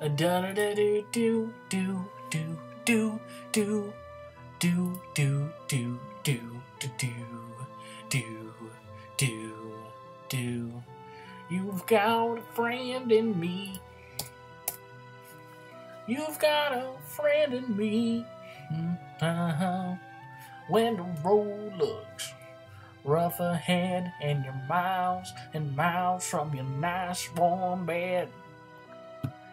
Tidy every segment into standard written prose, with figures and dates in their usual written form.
Da da da do do do do do do do do do do do do do. You've got a friend in me. You've got a friend in me. When the road looks rough ahead and you're miles and miles from your nice warm bed,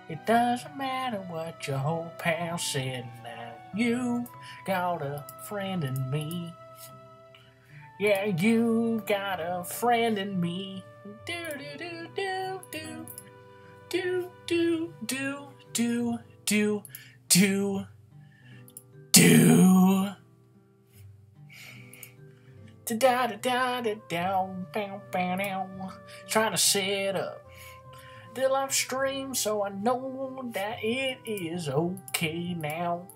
it doesn't matter what your whole pal said. Now you got a friend in me. Yeah, you got a friend in me. Do do do do do do do do do do do. Da da da da down, bow bow down. Trying to set up the live stream so I know that it is okay now.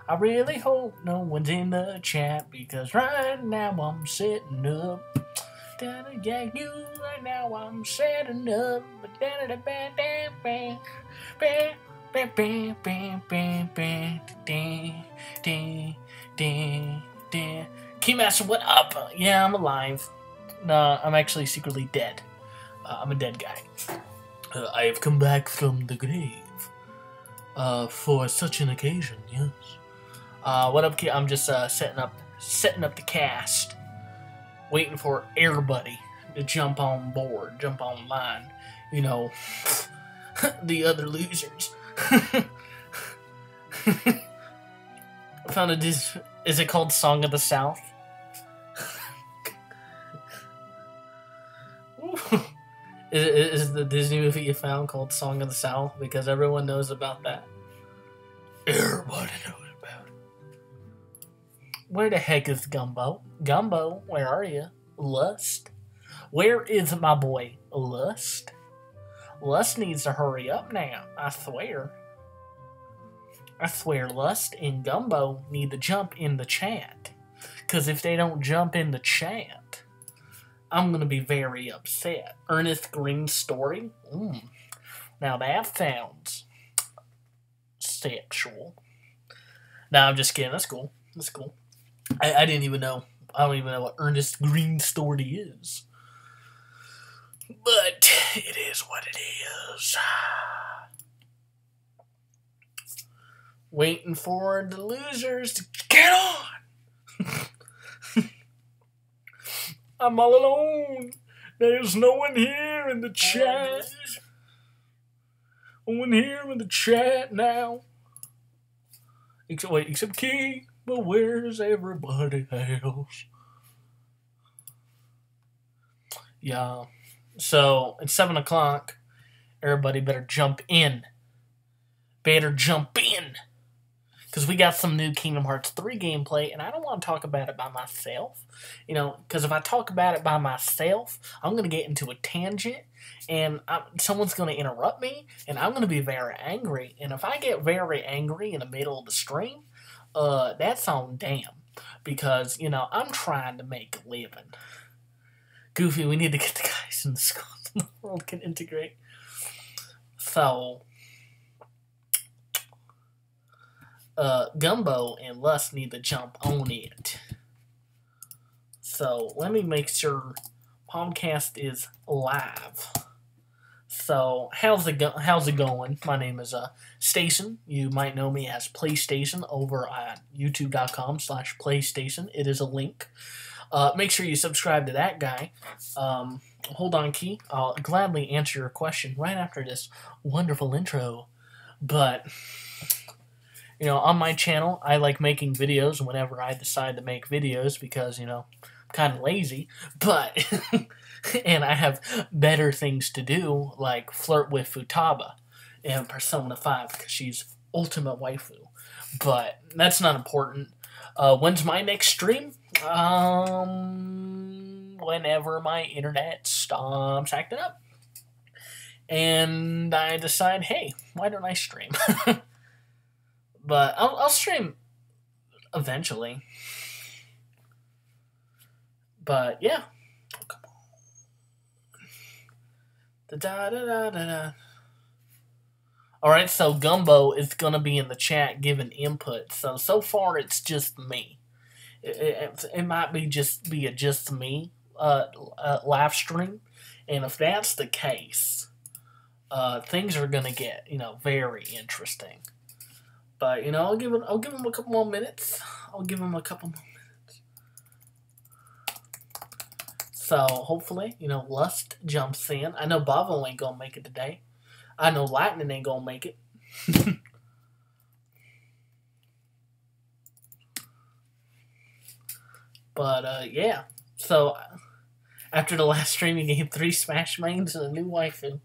I really hope no one's in the chat because right now I'm setting up. Yeah, you right now I'm setting up. Keymaster, what up? Yeah, I'm alive. No, I'm actually secretly dead. I'm a dead guy. I have come back from the grave. For such an occasion, yes. What up, kid? I'm just setting up the cast, waiting for everybody to jump on board, jump online. You know, the other losers. I found a is it called Song of the South? Is the Disney movie you found called Song of the South? Because everyone knows about that. Everybody knows about it. Where the heck is Gumbo? Gumbo, where are you? Lust? Where is my boy Lust? Lust needs to hurry up now, I swear. I swear Lust and Gumbo need to jump in the chat. Because if they don't jump in the chat, I'm going to be very upset. Ernest Green's story? Now that sounds sexual. No, I'm just kidding. That's cool. That's cool. I didn't even know. I don't even know what Ernest Green's story is. But it is what it is. Waiting for the losers to get on. I'm all alone. There's no one here in the chat. No one here in the chat now. Except Key. But where's everybody else? Yeah. So, it's 7 o'clock. Everybody better jump in. Better jump in. Because we got some new Kingdom Hearts 3 gameplay, and I don't want to talk about it by myself. You know, because if I talk about it by myself, I'm going to get into a tangent, and someone's going to interrupt me, and I'm going to be very angry. And if I get very angry in the middle of the stream, that's on damn. Because, you know, I'm trying to make a living. Goofy, we need to get the guys in the school so the world can integrate. So, Gumbo and Lust need to jump on it. So, let me make sure podcast is live. So, how's it going? My name is Station. You might know me as PlayStation over at youtube.com/PlayStation. It is a link. Make sure you subscribe to that guy. Hold on, Key. I'll gladly answer your question right after this wonderful intro. But, you know, on my channel, I like making videos whenever I decide to make videos because, you know, I'm kind of lazy. But, and I have better things to do, like flirt with Futaba in Persona 5 because she's ultimate waifu. But that's not important. When's my next stream? Whenever my internet stops acting up. And I decide, hey, why don't I stream? But I'll stream eventually. But yeah. Oh, come on. Alright, so Gumbo is going to be in the chat giving input. So far it's just me. It might be just me live stream. And if that's the case, things are going to get, very interesting. But, I'll give him a couple more minutes. So, hopefully, Lust jumps in. I know Bavo ain't going to make it today. I know Lightning ain't going to make it. But, yeah. So, after the last stream, you gave 3 Smash mains and a new waifu.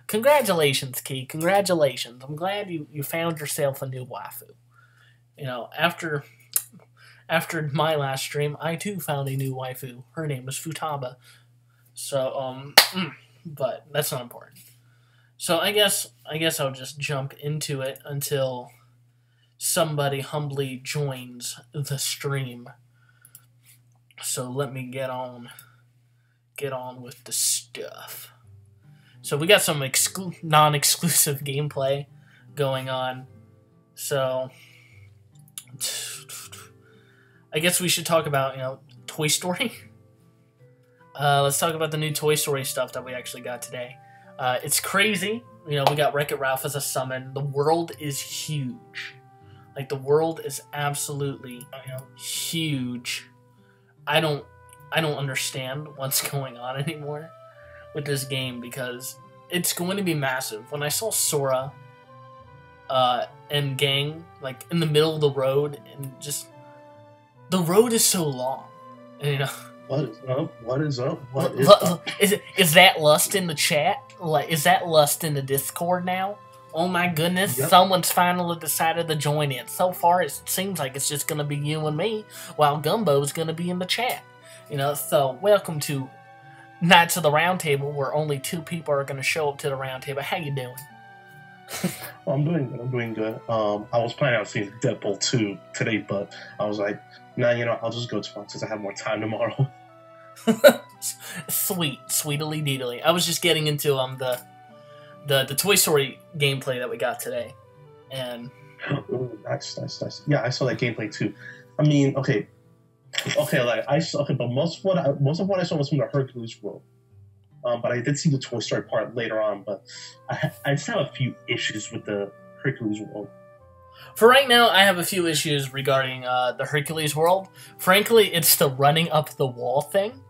Congratulations, Key. Congratulations. I'm glad you found yourself a new waifu. After my last stream, I too found a new waifu. Her name was Futaba. So, but that's not important. So I guess I'll just jump into it until somebody humbly joins the stream. So let me get on with the stuff. So we got some non-exclusive gameplay going on. So I guess we should talk about, Toy Story. Let's talk about the new Toy Story stuff that we actually got today. It's crazy. We got Wreck-It Ralph as a summon. The world is huge. Like, the world is absolutely, huge. I don't understand what's going on anymore with this game because it's going to be massive. When I saw Sora and gang, like, in the middle of the road, and just... The road is so long. And, What is up? Is that Lust in the chat? Like, is that Lust in the Discord now? Oh my goodness, Yep. Someone's finally decided to join in. So far, it seems like it's just going to be you and me, while Gumbo's going to be in the chat. So welcome to Knights of the Roundtable, where only 2 people are going to show up to the roundtable. How you doing? Well, I'm doing good. I was planning on seeing Deadpool 2 today, but I was like, nah, I'll just go tomorrow since I have more time tomorrow. Sweetly deedly. I was just getting into the Toy Story gameplay that we got today, and Ooh, nice. Yeah, I saw that gameplay too. I mean, okay, but most of what I saw was from the Hercules world. But I did see the Toy Story part later on. But I just have a few issues with the Hercules world. For right now, I have a few issues regarding the Hercules world. Frankly, it's the running up the wall thing.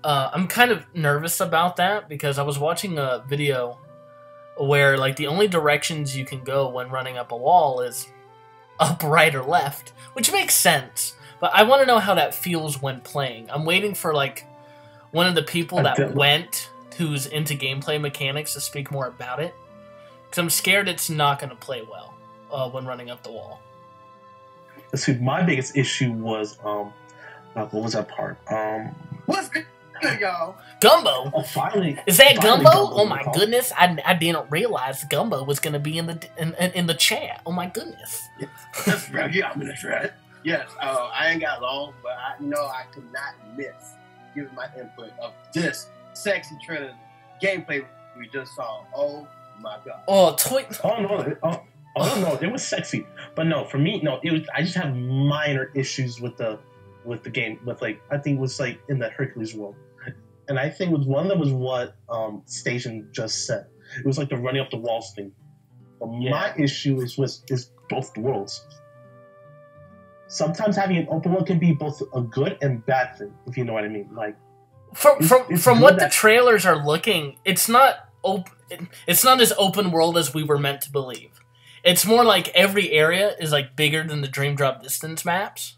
I'm kind of nervous about that because I was watching a video where, like, the only directions you can go when running up a wall is up, right, or left, which makes sense. But I want to know how that feels when playing. I'm waiting for, like, one of the people that went, who's into gameplay mechanics, to speak more about it. Because I'm scared it's not going to play well when running up the wall. Let's see, my biggest issue was, what was that part? What's good, y'all? Gumbo? Oh, finally. Is that finally Gumbo? Oh my goodness. I didn't realize Gumbo was going to be in the chat. Oh my goodness. That's right. Yeah, I'm in the chat. Yes, I ain't got long, but I know I could not miss giving my input of this sexy trailer gameplay we just saw. Oh my god. Oh, no, it was sexy. But no, for me, no, it was. I just have minor issues with the game. With, like, I think it was, like, in the Hercules world, and I think one of them was what Station just said. It was like the running up the walls thing. But my issue is both the worlds. Sometimes having an open world can be both a good and bad thing, if you know what I mean. Like, from what the trailers are looking, it's not it's not as open world as we were meant to believe. It's more like every area is, like, bigger than the Dream Drop Distance maps,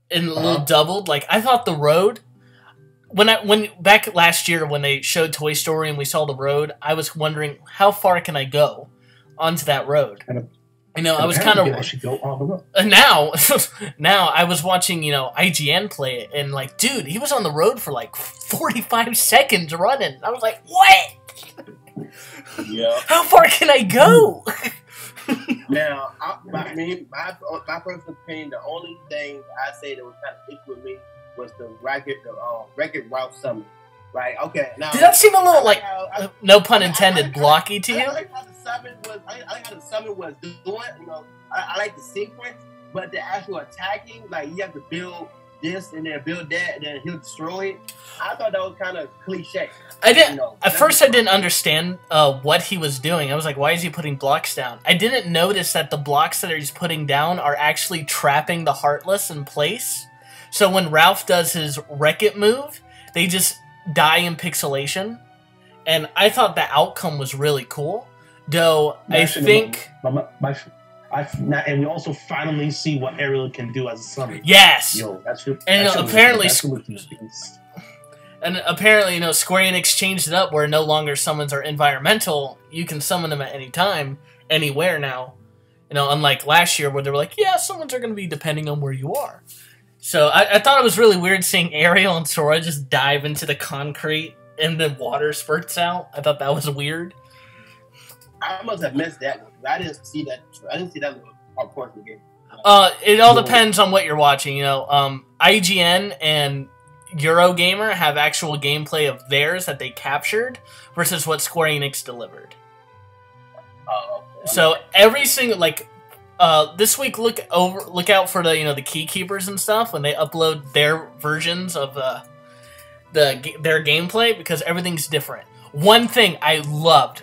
and a little doubled. Like, I thought the road, when back last year when they showed Toy Story and we saw the road, I was wondering how far can I go onto that road. I was kind of now I was watching IGN play it, and, like, dude, he was on the road for like 45 seconds running. I was like, what? Yeah. How far can I go? Now, my personal opinion, the only thing I say that was kind of issue with me was the Wreck-It Ralph summon. Right? Okay. Now, did that seem a little, like, no pun intended, blocky to you? I like how the I like how the summon was doing. You know, I like the sequence, but the actual attacking, like you have to build this and then build that, and then he'll destroy it. I thought that was kind of cliche. I didn't. You know, at first, I didn't understand what he was doing. I was like, "Why is he putting blocks down?" I didn't notice that the blocks that he's putting down are actually trapping the Heartless in place. So when Ralph does his Wreck-It move, they just die in pixelation. And I thought the outcome was really cool. Though I think, and we also finally see what Ariel can do as a summon. yes, Yo, that's good. And apparently, that's and apparently, Square Enix changed it up where no longer summons are environmental. You can summon them at any time, anywhere now. Unlike last year where they were like, yeah, summons are going to be depending on where you are. So I thought it was really weird seeing Ariel and Sora just dive into the concrete and then water spurts out. I thought that was weird. I must have missed that one. I didn't see that. I didn't see that little part of the game. It all depends on what you're watching. IGN and Eurogamer have actual gameplay of theirs that they captured versus what Square Enix delivered. Okay. So every single this week, look out for the key keepers and stuff when they upload their versions of their gameplay, because everything's different. One thing I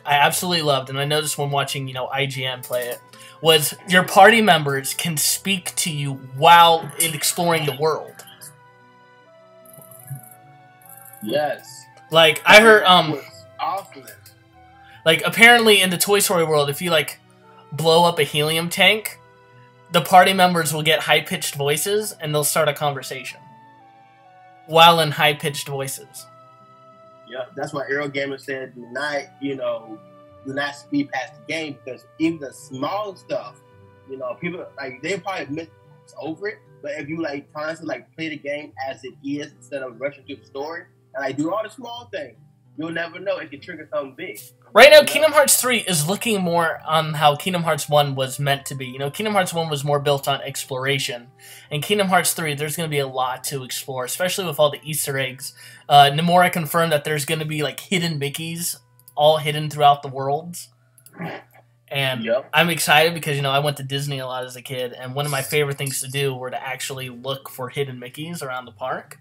absolutely loved, and I noticed when watching IGN play it, was your party members can speak to you while exploring the world. Yes. Like I heard awesome. Like apparently in the Toy Story world, if you blow up a helium tank, the party members will get high-pitched voices and they'll start a conversation while in high-pitched voices. Yeah, that's why Eurogamer said do not speed past the game, because even the small stuff, people they probably miss over it. But if you constantly play the game as it is instead of rushing through the story and do all the small things, you'll never know it can trigger something big. Right now, Kingdom Hearts 3 is looking more on how Kingdom Hearts 1 was meant to be. Kingdom Hearts 1 was more built on exploration. In Kingdom Hearts 3, there's going to be a lot to explore, especially with all the Easter eggs. Nomura confirmed that there's going to be hidden Mickeys all hidden throughout the worlds. And yep. I'm excited because, I went to Disney a lot as a kid, and one of my favorite things to do were to actually look for hidden Mickeys around the park.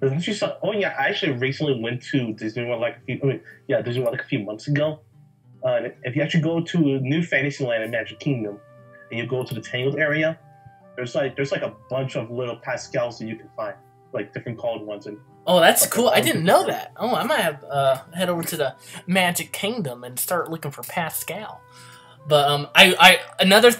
Oh yeah, I actually recently went to Disney World Disney World a few months ago. If you actually go to New Fantasyland and Magic Kingdom, and you go to the Tangled area, there's a bunch of little Pascals that you can find, different colored ones. And oh, that's cool! I didn't know that. Oh, I might have head over to the Magic Kingdom and start looking for Pascal. But another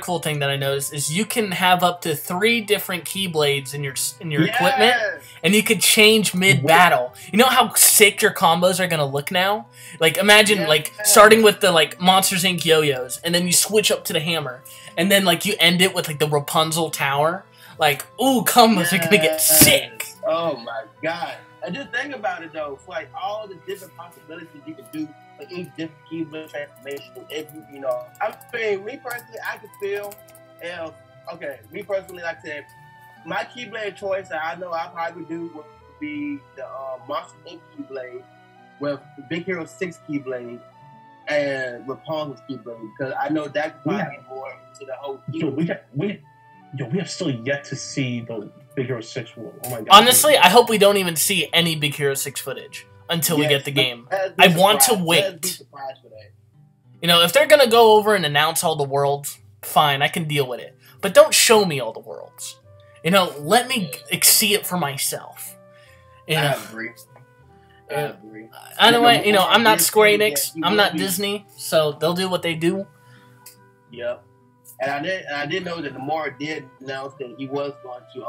cool thing that I noticed is you can have up to 3 different Keyblades in your equipment, and you could change mid battle. You know how sick your combos are gonna look now? Imagine starting with the Monsters Inc. yo-yos, and then you switch up to the hammer, and then you end it with the Rapunzel Tower. Ooh, combos are gonna get sick. Oh my god! And just think about it though, for all the different possibilities you can do. Each different Keyblade transformation, me personally, I could feel me personally, like I said, my Keyblade choice that I know I probably do would be the Monster Inc. Keyblade with the Big Hero 6 Keyblade and Rapunzel's Keyblade, because I know that could probably be more to the whole Keyblade. We have still yet to see the Big Hero 6 world. Oh my god! Honestly, I hope we don't even see any Big Hero 6 footage until we get the game. I want to wait. If they're gonna go over and announce all the worlds, fine, I can deal with it. But don't show me all the worlds. Let me see it for myself. I agree. Anyway, I'm not Square Enix, I'm not Disney, so they'll do what they do. Yep. And I did know that Nomura did announce that he was going to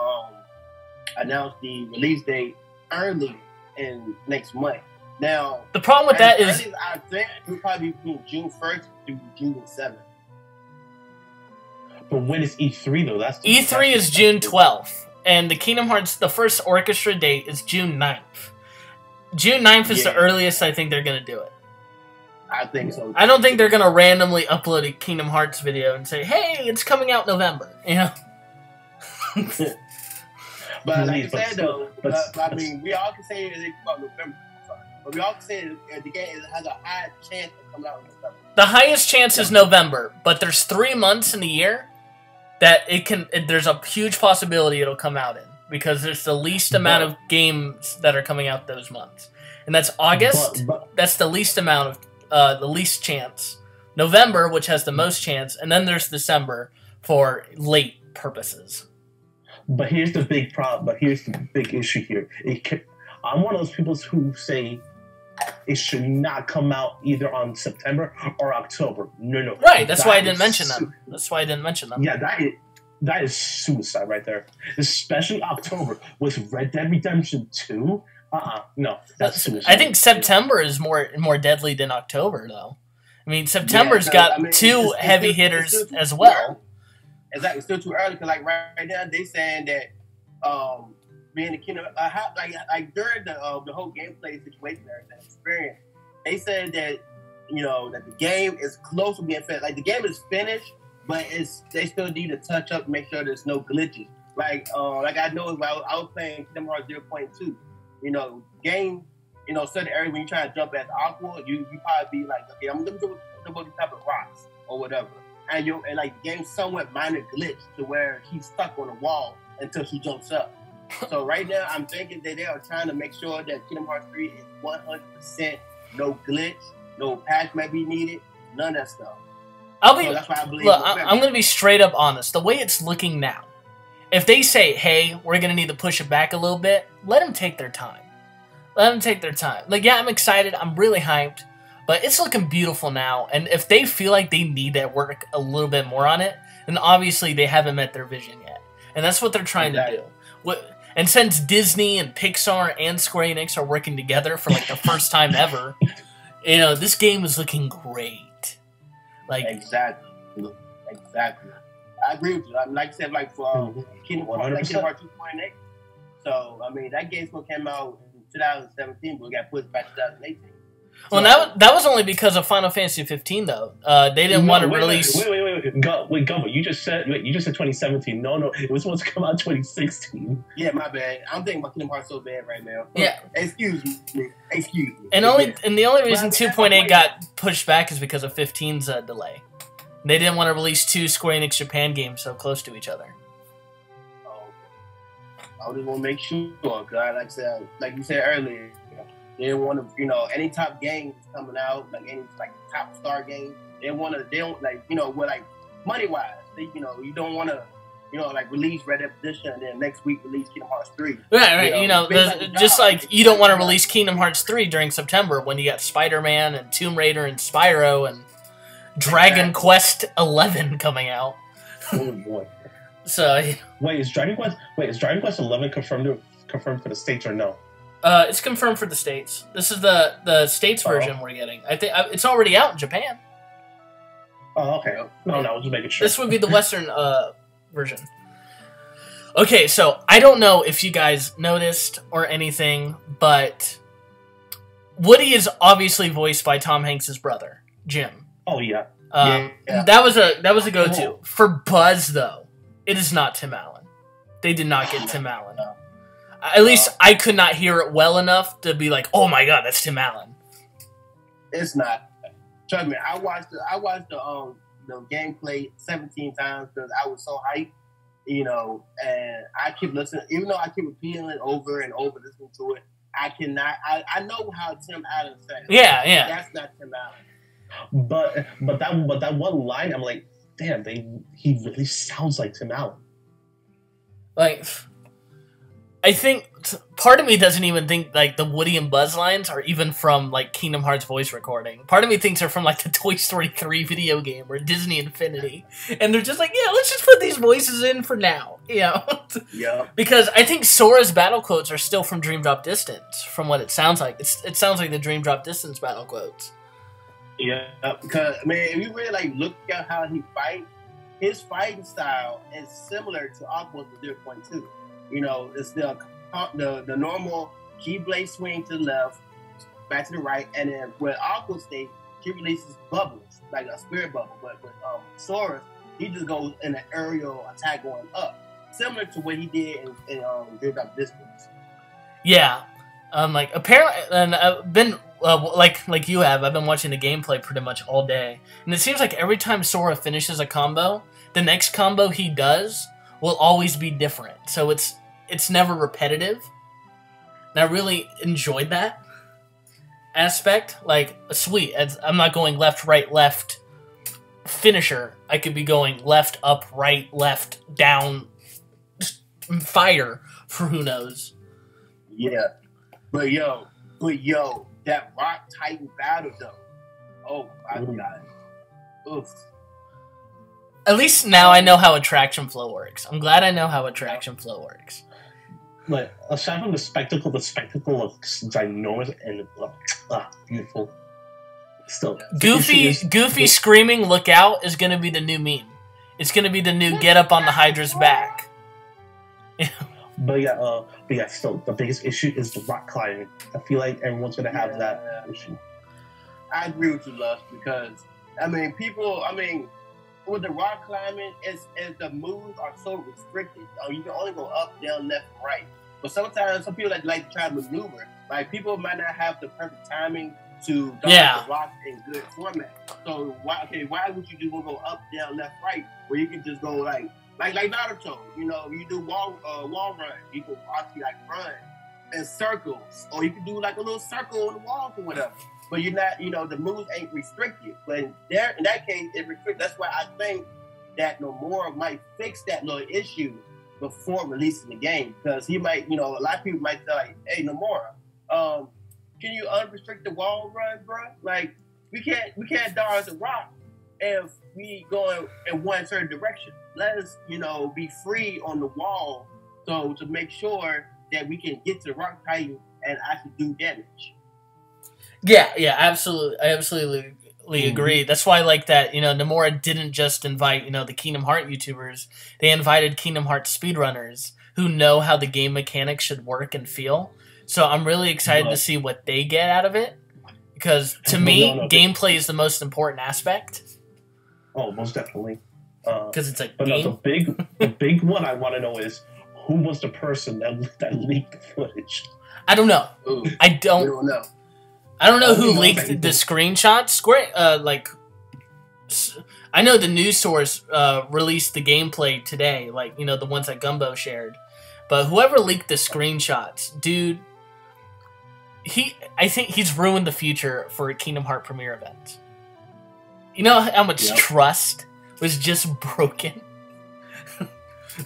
announce the release date early in next month. Now, the problem with that is I think it'll probably be between June 1st through June 7th. But when is E3 though? E3 is June 12th, and the Kingdom Hearts, the first orchestra date is June 9th. June 9th is the earliest I think they're gonna do it. I think so. I don't think they're gonna randomly upload a Kingdom Hearts video and say, "Hey, it's coming out November." But like I said though, I mean, we all can say it come out November. But we all can say that the game has a high chance of coming out in November. The highest chance is November, but there's 3 months in the year that there's a huge possibility it'll come out in, because there's the least amount of games that are coming out those months. And that's August. That's the least amount of, the least chance. November, which has the most chance, and then there's December for late purposes. But here's the big problem. But here's the big issue here. I'm one of those people who say it should not come out either on September or October. No. Right. That's why I didn't mention them. That's why I didn't mention them. Yeah, that is suicide right there. Especially October with Red Dead Redemption 2. No, that's suicide. I think September is more deadly than October, though. I mean, September's got two heavy hitters as well. Exactly, it's still too early because, like, right now they saying that being the kingdom, like during the whole gameplay situation, everything experience, they said that that the game is close to being finished. Like the game is finished, but they still need to touch up, make sure there's no glitches. Like I know I was playing Kingdom Hearts 0.2. Game. Certain areas when you try to jump as Aqua, you probably be like, okay, I'm gonna do these type of rocks or whatever. And like the game somewhat minor glitch to where she's stuck on the wall until she jumps up. So right now I'm thinking that they are trying to make sure that Kingdom Hearts 3 is 100% no glitch, no patch may be needed, none of that stuff. That's why I believe. Look, I'm gonna be straight up honest. The way it's looking now, if they say, hey, we're gonna need to push it back a little bit, let them take their time. Let them take their time. Like, yeah, I'm excited. I'm really hyped. But it's looking beautiful now. And if they feel like they need to work a little bit more on it, then obviously they haven't met their vision yet. And that's what they're trying to do. And since Disney and Pixar and Square Enix are working together for, like, the first time ever, this game is looking great. Like Exactly. I agree with you. Like I said, like, for Kingdom Hearts 2.8. So, I mean, that game's going to come out 2017, but we got pushed back to 2018. Well, that was only because of Final Fantasy 15, though. They didn't want to release. Wait, Gumbo, you just said 2017. No, it was supposed to come out 2016. Yeah, my bad. I'm thinking about Kingdom Hearts so bad right now. Yeah, excuse me. And the only reason 2.8 got pushed back is because of 15's delay. They didn't want to release two Square Enix Japan games so close to each other. I just want to make sure, because like you said earlier, they didn't want to, any top games coming out, like any top star games, they don't money wise, you don't want to, release Red Dead Redemption and then next week release Kingdom Hearts 3. Right. Just like you don't want to release Kingdom Hearts 3 during September when you got Spider-Man and Tomb Raider and Spyro and Dragon Quest 11 coming out. Oh boy. So wait, is Dragon Quest 11 confirmed for the States or no? It's confirmed for the States. This is the States version we're getting. I think it's already out in Japan. Oh, okay. No, I was just making sure. This would be the Western version. Okay, so I don't know if you guys noticed or anything, but Woody is obviously voiced by Tom Hanks' brother, Jim. Oh yeah. That was a go-to. For Buzz though, it is not Tim Allen. They did not get Tim Allen. At least I could not hear it well enough to be like, "Oh my god, that's Tim Allen." It's not. Trust me, I watched the gameplay 17 times because I was so hyped, and I keep listening, even though I keep repeating it over and over, listening to it. I cannot. I know how Tim Allen sounds. Yeah. That's not Tim Allen. But that one line, I'm like, damn, he really sounds like Tim Allen. Like, I think part of me doesn't even think like the Woody and Buzz lines are even from like Kingdom Hearts voice recording. Part of me thinks they're from like the Toy Story 3 video game or Disney Infinity, and they're just like, yeah, let's just put these voices in for now, Yeah. Because I think Sora's battle quotes are still from Dream Drop Distance, from what it sounds like. It sounds like the Dream Drop Distance battle quotes. Yeah, because if you really look at how he fights, his fighting style is similar to Aqua's 0.2. It's the normal Keyblade swing to the left, back to the right, and then with Aqua state, he releases bubbles like a spirit bubble. But with Sora's, he just goes in an aerial attack going up, similar to what he did in Dream Drop Distance. Yeah, apparently, and I've been like you have, I've been watching the gameplay pretty much all day, and it seems like every time Sora finishes a combo, the next combo he does will always be different. So it's never repetitive. And I really enjoyed that aspect. Like, sweet, I'm not going left, right, left, finisher. I could be going left, up, right, left, down, fire, for who knows. Yeah. But yo, that Rock Titan battle though. Oh my god. Oof. At least now I know how attraction flow works. I'm glad I know how attraction flow works. But aside from the spectacle looks ginormous and beautiful. Still, Goofy screaming "Look out" is gonna be the new meme. It's gonna be the new get up on the Hydra's back. But yeah, still the biggest issue is the rock climbing. I feel like everyone's gonna have that issue. I agree with you, Lush, because with the rock climbing, is the moves are so restricted. You can only go up, down, left, and right. But sometimes some people like to try to maneuver. Like, people might not have the perfect timing to dodge the rock in good format. So why would you just want to go up, down, left, right, where you can just go like Naruto? You know, you do wall run. You can actually like run in circles, or you can do like a little circle on the wall or whatever. But you're not, the moves ain't restricted. But in that case, it's restricted. That's why I think that Nomura might fix that little issue before releasing the game. Because he might, a lot of people might say, like, hey, Nomura, can you unrestrict the wall run, bro? Like, we can't dodge the rock if we go in one certain direction. Let us, be free on the wall, so to make sure that we can get to the Rock Titan and actually do damage. Yeah, absolutely. I absolutely agree. That's why I like that, Nomura didn't just invite, the Kingdom Hearts YouTubers. They invited Kingdom Hearts speedrunners who know how the game mechanics should work and feel. So I'm really excited to see what they get out of it. Because to me, gameplay is the most important aspect. Oh, most definitely. Because it's a but game. No, the big one I want to know is, who was the person that leaked the footage? I don't know. Ooh, I don't know. I don't know who leaked the screenshots. I know the news source released the gameplay today, the ones that Gumbo shared. But whoever leaked the screenshots, dude, I think he's ruined the future for Kingdom Hearts premiere events. You know how much trust was just broken?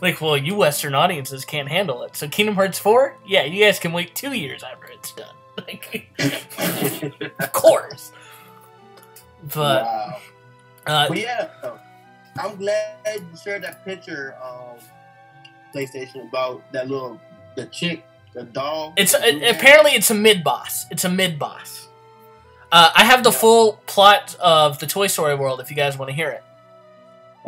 You Western audiences can't handle it. So Kingdom Hearts 4? Yeah, you guys can wait 2 years after it's done. Of course. But, wow. But yeah, I'm glad you shared that picture on PlayStation about the chick, the doll. Apparently it's a mid-boss. I have the full plot of the Toy Story world if you guys want to hear it.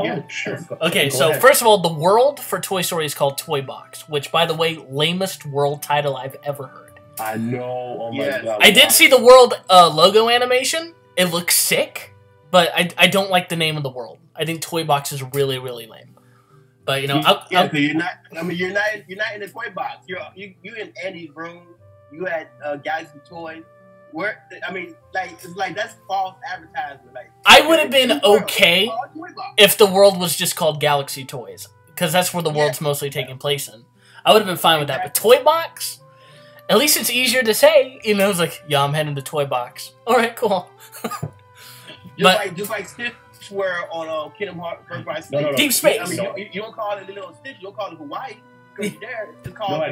Oh, sure. Okay, so first of all, the world for Toy Story is called Toy Box, which, by the way, lamest world title I've ever heard. I know. Oh my god. I did see the world logo animation. It looks sick, but I don't like the name of the world. I think Toy Box is really, really lame. But you're not in the Toy Box. You in Andy's room. You had Galaxy Toys. That's false advertisement. I would have been okay if the world was just called Galaxy Toys, because that's where the world's mostly taking place in. I would have been fine with that. But Toy Box, at least it's easier to say. It's like, yeah, I'm heading to Toy Box. All right, cool. just like Stitch were on Kingdom Hearts First Price. No. Deep Space. You don't call it Little Stitch. You don't call it Hawaii. Because you're there. It's called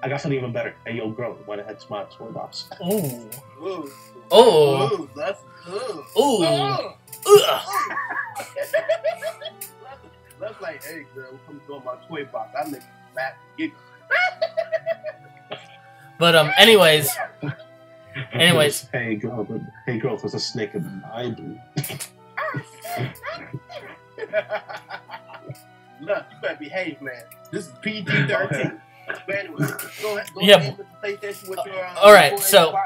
I got something even better. Hey, yo, girl, want to head to my Toy Box? Ooh. Ooh. Oh. That's Ooh. That's like, hey, girl, come to my Toy Box. I make back get. But anyways. Hey, girl, there's a snake in my boo. Look, you better behave, man. This is PG-13. Go ahead with the PlayStation with your, all right, so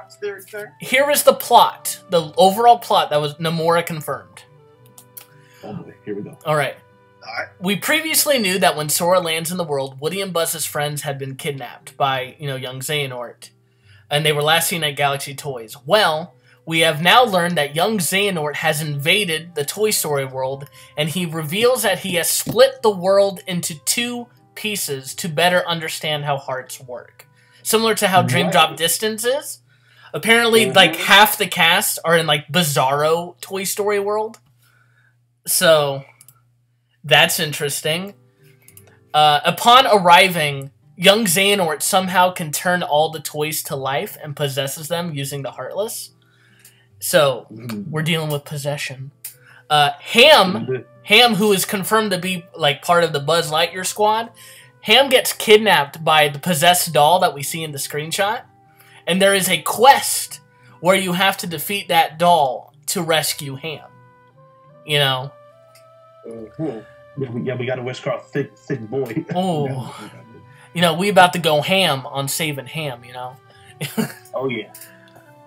here is the plot, the overall plot that was Nomura confirmed. Oh boy, here we go. All right. We previously knew that when Sora lands in the world, Woody and Buzz's friends had been kidnapped by, young Xehanort. and they were last seen at Galaxy Toys. Well, we have now learned that young Xehanort has invaded the Toy Story world, and he reveals that he has split the world into 2 pieces to better understand how hearts work. Similar to how Dream Drop Distance is. Apparently, like, half the cast are in, like, bizarro Toy Story world. So, that's interesting. Upon arriving, young Xehanort somehow can turn all the toys to life and possesses them using the Heartless. So, we're dealing with possession. Ham, who is confirmed to be, like, part of the Buzz Lightyear squad, Ham gets kidnapped by the possessed doll that we see in the screenshot. And there is a quest where you have to defeat that doll to rescue Ham. You know? Yeah, we got to whisk our thick boy. Oh. You know, we about to go ham on saving Ham, you know? Oh, yeah.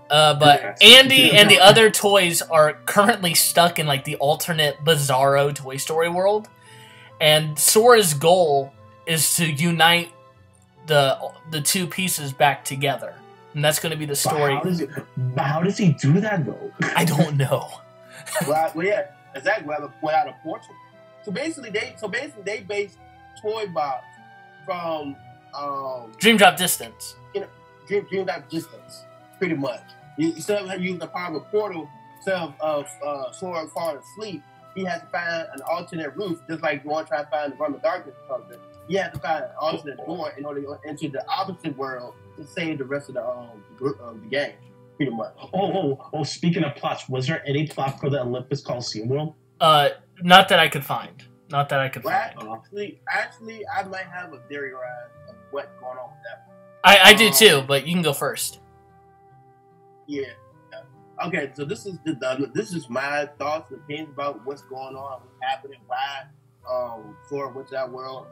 But Andy and the other toys are currently stuck in, like, the alternate bizarro Toy Story world. And Sora's goal is to unite the 2 pieces back together. And that's going to be the story. How does he do that, though? I don't know. Well, yeah, exactly. Without a portal. So basically, they based Toy Box from Dream Drop Distance. Dream Drop Distance, pretty much. Instead of using the power of a portal, instead of Sora falling asleep, he has to find an alternate route, just like you want to try to find the Realm of Darkness or something. You have to find an alternate door in order to go into the opposite world to save the rest of the game, pretty much. Oh! Speaking of plots, was there any plot for the Olympus Coliseum world? Not that I could find. Not that I could find. Actually, I might have a theory around of what's going on with that. I do too, but you can go first. Yeah. Okay, so this is my thoughts and opinions about what's going on, what's happening, why Sora went to that world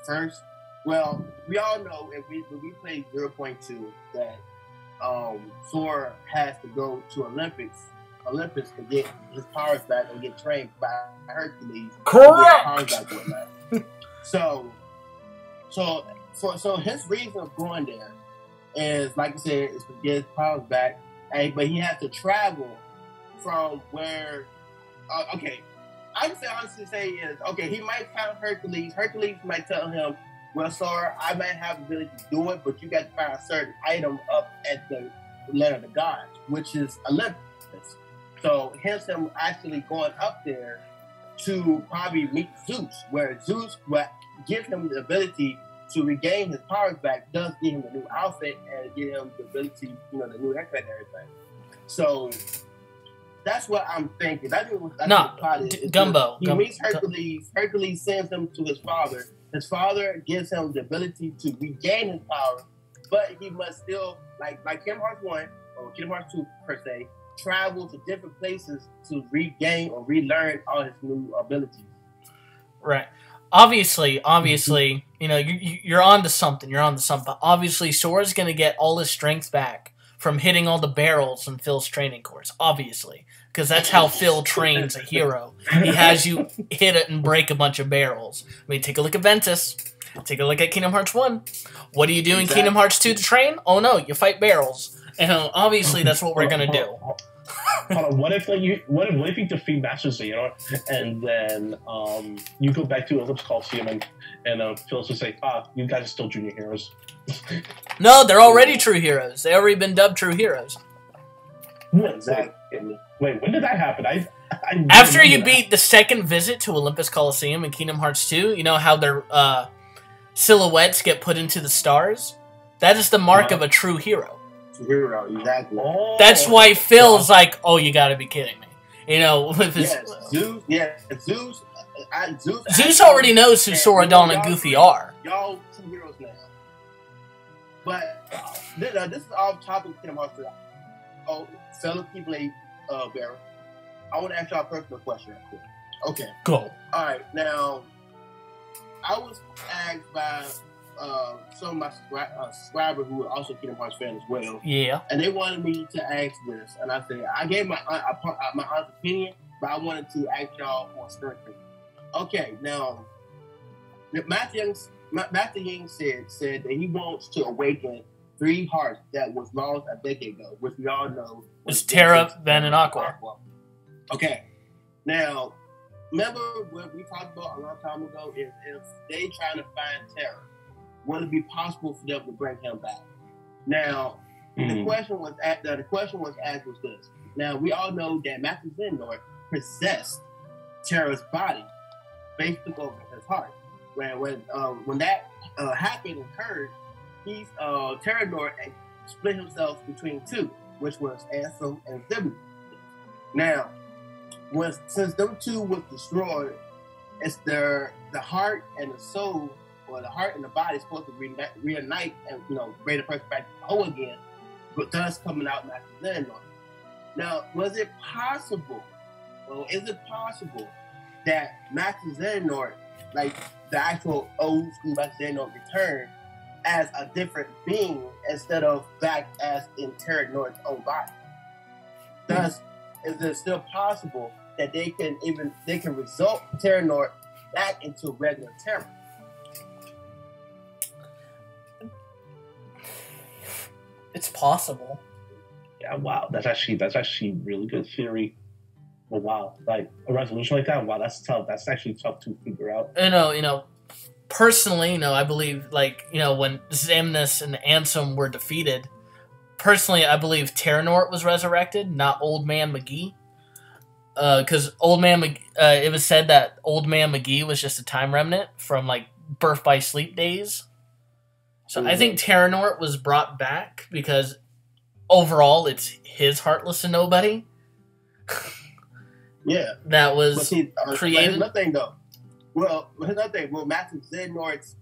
first. Well, we all know when we played 0.2 that Sora has to go to Olympus to get his powers back and get trained by Hercules. Correct. So his reason of going there is, like I said, is to get his powers back. But he has to travel from where. Okay, I would honestly say is he might count Hercules. Hercules might tell him, "Well, Sora, I might have the ability to do it, but you got to find a certain item up at the land of the gods, which is Olympus." So hence him actually going up there to probably meet Zeus, where Zeus will give him the ability to regain his powers back, does give him the new outfit and give him the ability, the new haircut and everything. So that's what I'm thinking. That's what the plot is. Gumbo. He meets Hercules. Hercules sends him to his father. His father gives him the ability to regain his power, but he must still, like Kingdom Hearts 1 or Kingdom Hearts 2 per se, travel to different places to regain or relearn all his new abilities. Right. Obviously, you're on to something. Obviously, Sora's going to get all his strength back from hitting all the barrels in Phil's training course. Obviously. Because that's how Phil trains a hero. He has you hit it and break a bunch of barrels. I mean, take a look at Ventus. Take a look at Kingdom Hearts 1. What do you do in Kingdom Hearts 2 to train? Oh no, you fight barrels. And obviously, that's what we're going to do. Hold on. What if you defeat Master Xehanort and then you go back to Olympus Coliseum and Phil's just say, you guys are still junior heroes. No, they're already true heroes. They already been dubbed true heroes. Exactly. Wait, when did that happen? I After you beat the second visit to Olympus Coliseum in Kingdom Hearts 2, you know how their silhouettes get put into the stars? That is the mark of a true hero. Hero, exactly. That's why Phil's like, "Oh, you got to be kidding me!" You know, with his Zeus already knows who Sora, Dawn, and Goofy are. Y'all two heroes now. But this is off topic of Kingdom Hearts. Oh, fellow people, Barry, I want to ask y'all a personal question real quick. Okay. Go. All right. Now, I was asked by some of my subscribers who are also Kingdom Hearts fans as well. Yeah. And they wanted me to ask this, and I said I gave my honest opinion, but I wanted to ask y'all more strictly. Okay, now Matthew Young said that he wants to awaken three hearts that was lost a decade ago, which we all know was It's Terra, Ven, and Aqua. Okay. Now, remember what we talked about a long time ago? If they trying to find Terra, would it be possible for them to bring him back? Now, the question was asked was this. Now, we all know that Master Xehanort possessed Terra's body based over his heart. When that happened and occurred, Terranort split himself between two, which was Ansem and Xemnas. Now, since them two was destroyed, it's the heart and the soul, or the heart and the body is supposed to reunite and bring the person back whole again, but thus coming out Master Xehanort. Now, was it possible, or is it possible that Master Xehanort, like the actual old school Master Xehanort, returned as a different being instead of back as in Terranort's own body? Thus, is it still possible that they can result Terranort back into regular Terra? It's possible. Yeah, wow. That's actually really good theory. But wow, like a resolution like that, wow, that's tough. That's actually tough to figure out. Personally, I believe, when Xemnas and Ansem were defeated, personally, I believe Terranort was resurrected, not Old Man McGee. Because it was said that Old Man McGee was just a time remnant from, Birth by Sleep days. So I think Terranort was brought back because overall it's his Heartless and Nobody. Yeah. That was created. Here's nothing though. Well, will Master Xehanort's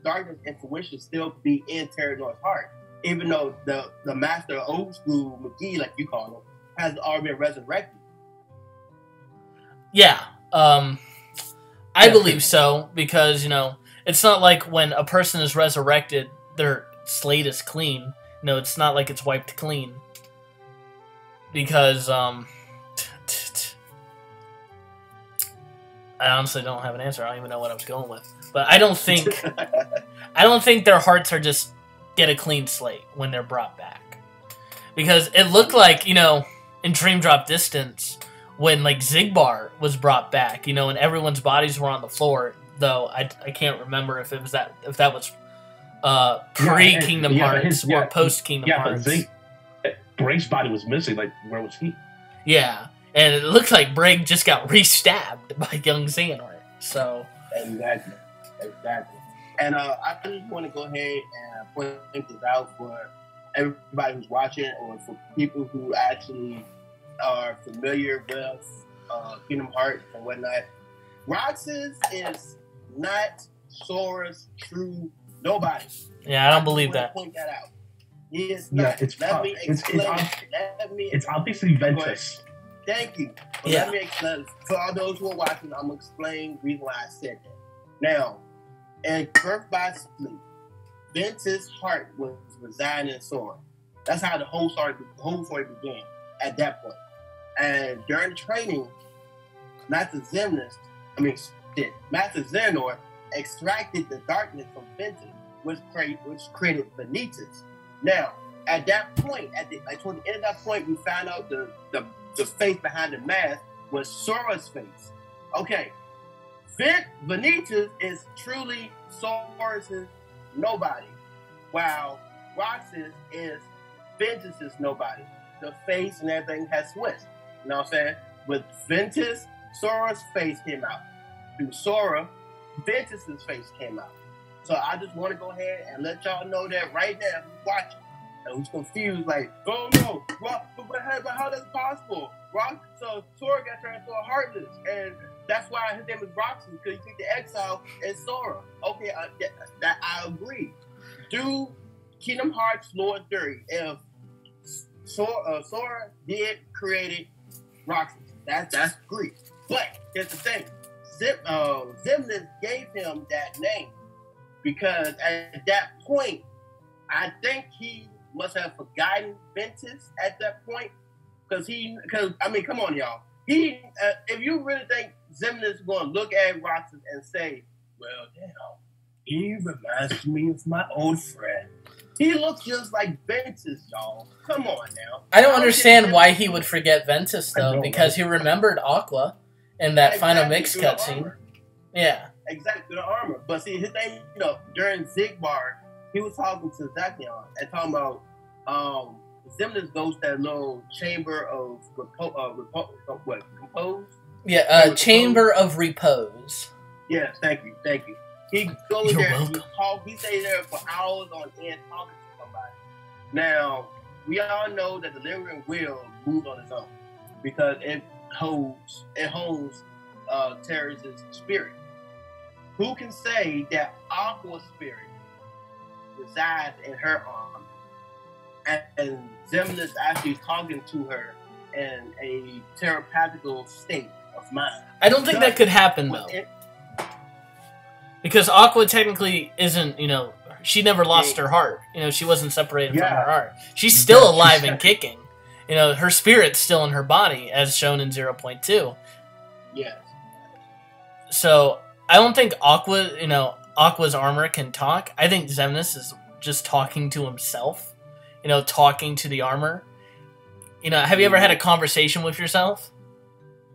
darkness and fruition still be in Terranort's heart, even though the Master Old School McGee, like you call him, has already been resurrected? Yeah, I believe so, because, it's not like when a person is resurrected, their slate is clean. It's not like it's wiped clean. Because, I honestly don't have an answer. I don't even know what I was going with. But I don't think their hearts are just get a clean slate when they're brought back. Because it looked like, in Dream Drop Distance, when Xigbar was brought back, and everyone's bodies were on the floor, though I can't remember if that was pre Kingdom Hearts or post Kingdom Hearts. But Brake's body was missing. Where was he? Yeah, and it looked like Brake just got re-stabbed by young Xehanort. So exactly. And I just want to go ahead and point this out for everybody who's watching, or for people who actually are familiar with Kingdom Hearts and whatnot. Roxas is not Sora's true nobody. Yeah, I don't believe that. Point that out. He is not. Yeah, it's obviously Ventus. Thank you. Yeah. Let me explain. For all those who are watching, I'm going to explain the reason why I said that. Now, in Birth by Sleep, Ventus' heart was residing in Sora. That's how the whole story began at that point. And during the training, Master Xehanort extracted the darkness from Ventus, which created Vanitas. Now, at that point, toward the end of that point, we found out the face behind the mask was Sora's face. Okay, Vanitas is truly Sora's nobody, while Roxas is Ventus's nobody. The face and everything has switched. You know what I'm saying? With Ventus, Sora's face came out. Through Sora, Ventus's face came out. So I just want to go ahead and let y'all know that right now, who's watching and who's confused, oh no, but how that's possible? So Sora got turned into a Heartless, and that's why his name is Roxas, because he took the exile as Sora. Okay, that I agree. Do Kingdom Hearts Lore Theory, if Sora did create Roxas, that's great. But here's the thing: Xemnas gave him that name because at that point, I think he must have forgotten Ventus at that point. Because come on, y'all. If you really think Xemnas is going to look at Roxas and say, well, damn, he reminds me of my old friend. He looks just like Ventus, y'all. Come on now. I don't understand why he would forget Ventus, though, know, because he remembered Aqua in that final mix through the cutscene. armor. Yeah. Exactly, through the armor. But see, his thing, during Zigbar, he was talking to Zacian and talking about Xemnas goes to that little chamber of compose? Yeah, Chamber of Repose. Yes, thank you. He goes You're there, welcome. he stays there for hours on end talking to somebody. Now, we all know that the Lyrian Will moves on its own because it holds Terrace's spirit. Who can say that Aqua's spirit resides in her arm and Xemnas actually is talking to her in a telepathical state of mind? I don't think that could happen, though. Because Aqua technically isn't, she never lost her heart. She wasn't separated from her heart. She's still alive and kicking. Her spirit's still in her body, as shown in 0.2. Yes. So, I don't think Aqua's armor can talk. I think Xemnas is just talking to himself. Talking to the armor. Have you ever had a conversation with yourself?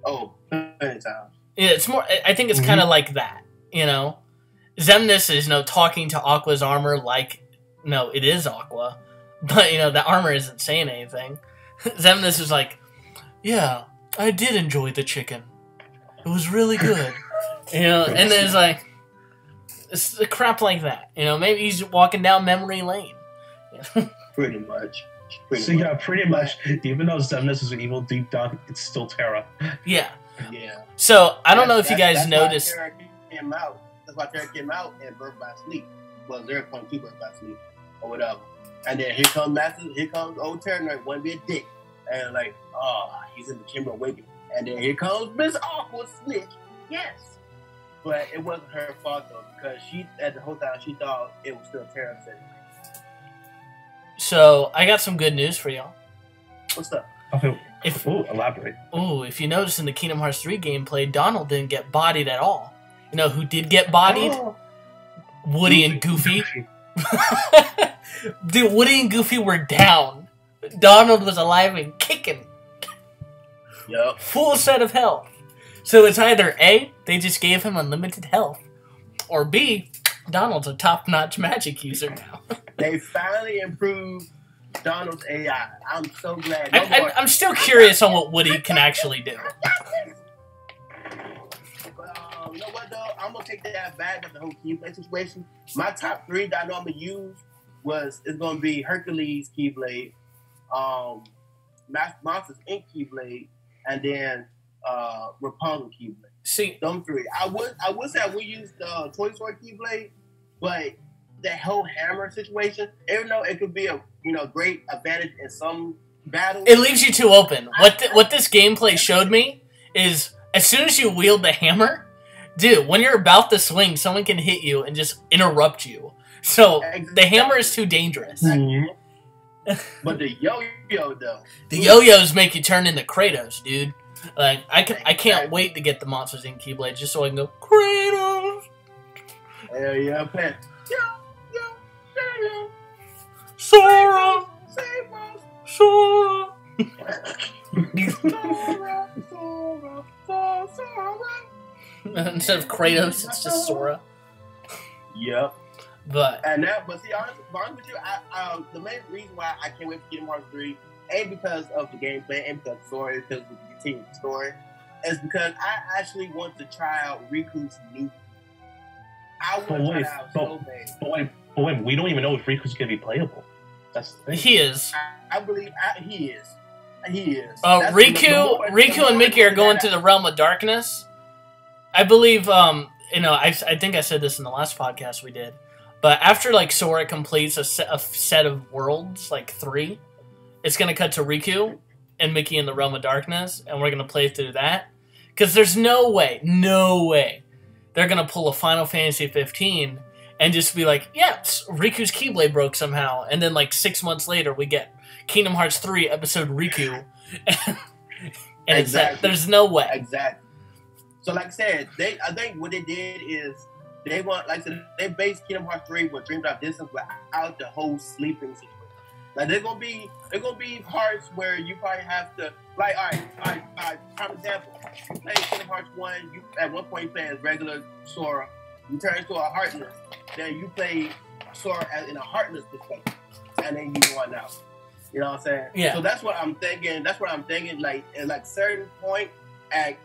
Oh, many times. Yeah, it's more. I think it's kind of like that. Xemnas is talking to Aqua's armor like it is Aqua, but the armor isn't saying anything. Xemnas is like, yeah, I did enjoy the chicken. It was really good. And there's like it's crap like that. Maybe he's walking down memory lane. Pretty much. Pretty much. Even though Xemnas is an evil deep down, it's still Terra. Yeah. Yeah. So I don't know if you guys noticed. That's why Terra came out and Birth by Sleep. Well, 0.2 Birth by Sleep or whatever. And then here comes old Terra, like one be a dick, and like, he's in the Chamber of Awakening. And then here comes Miss Aqua Snitch. Yes. But it wasn't her fault though, because at the whole time she thought it was still Terra setting. So I got some good news for y'all. What's up? Elaborate. If you notice in the Kingdom Hearts 3 gameplay, Donald didn't get bodied at all. Who did get bodied? Woody and Goofy. Dude, Woody and Goofy were down. Donald was alive and kicking. Yep. Full set of health. So it's either A, they just gave him unlimited health, or B, Donald's a top-notch magic user now. They finally improved Donald's AI. I'm so glad. I'm still curious on what Woody can actually do. You know what, though? I'm going to take that back with the whole Keyblade situation. My top 3 that I know I'm going to use is going to be Hercules Keyblade, Monsters Inc. Keyblade, and then Rapunzel Keyblade. See, them 3. I would say I would use the Toy Story Keyblade, but that whole hammer situation, even though it could be a great advantage in some battles, it leaves you too open. What this gameplay showed me is as soon as you wield the hammer, dude, when you're about to swing, someone can hit you and just interrupt you. So the hammer is too dangerous. But the yo-yo though, the yo-yos make you turn into Kratos, dude. Like I can't wait to get the Monsters Inc. Keyblade just so I can go Kratos. Hell yeah, Pat. Sora! Sora! Instead of Kratos, it's just Sora. Yep. But see, honestly with you, the main reason why I can't wait for Kingdom Hearts 3 ain't because of the gameplay, ain't because of the story, because of the continued story. It's because I actually want to try out Riku's new. I want to try out so bad. But wait, we don't even know if Riku's going to be playable. That's the thing. He is. I believe he is. He is. Riku and Mickey are going to the realm of darkness. I believe, I think I said this in the last podcast we did, but after Sora completes a set of worlds, 3, it's going to cut to Riku and Mickey in the realm of darkness, and we're going to play through that. Because there's no way they're going to pull a Final Fantasy 15 and just be like, yeah, Riku's Keyblade broke somehow. And then 6 months later, we get Kingdom Hearts 3 episode Riku. And exactly. There's no way. Exactly. So like I said, I think what they did is they want, like I said, they base Kingdom Hearts 3 with Dream Drop Distance without the whole sleeping situation. Like they're gonna be parts where you probably have to, like, all right. For example, you play Kingdom Hearts 1. You at one point you play as regular Sora. You turn into a Heartless. Then you play Sora as in a Heartless perspective, and then you go on out. You know what I'm saying? Yeah. So that's what I'm thinking. Like at like certain point at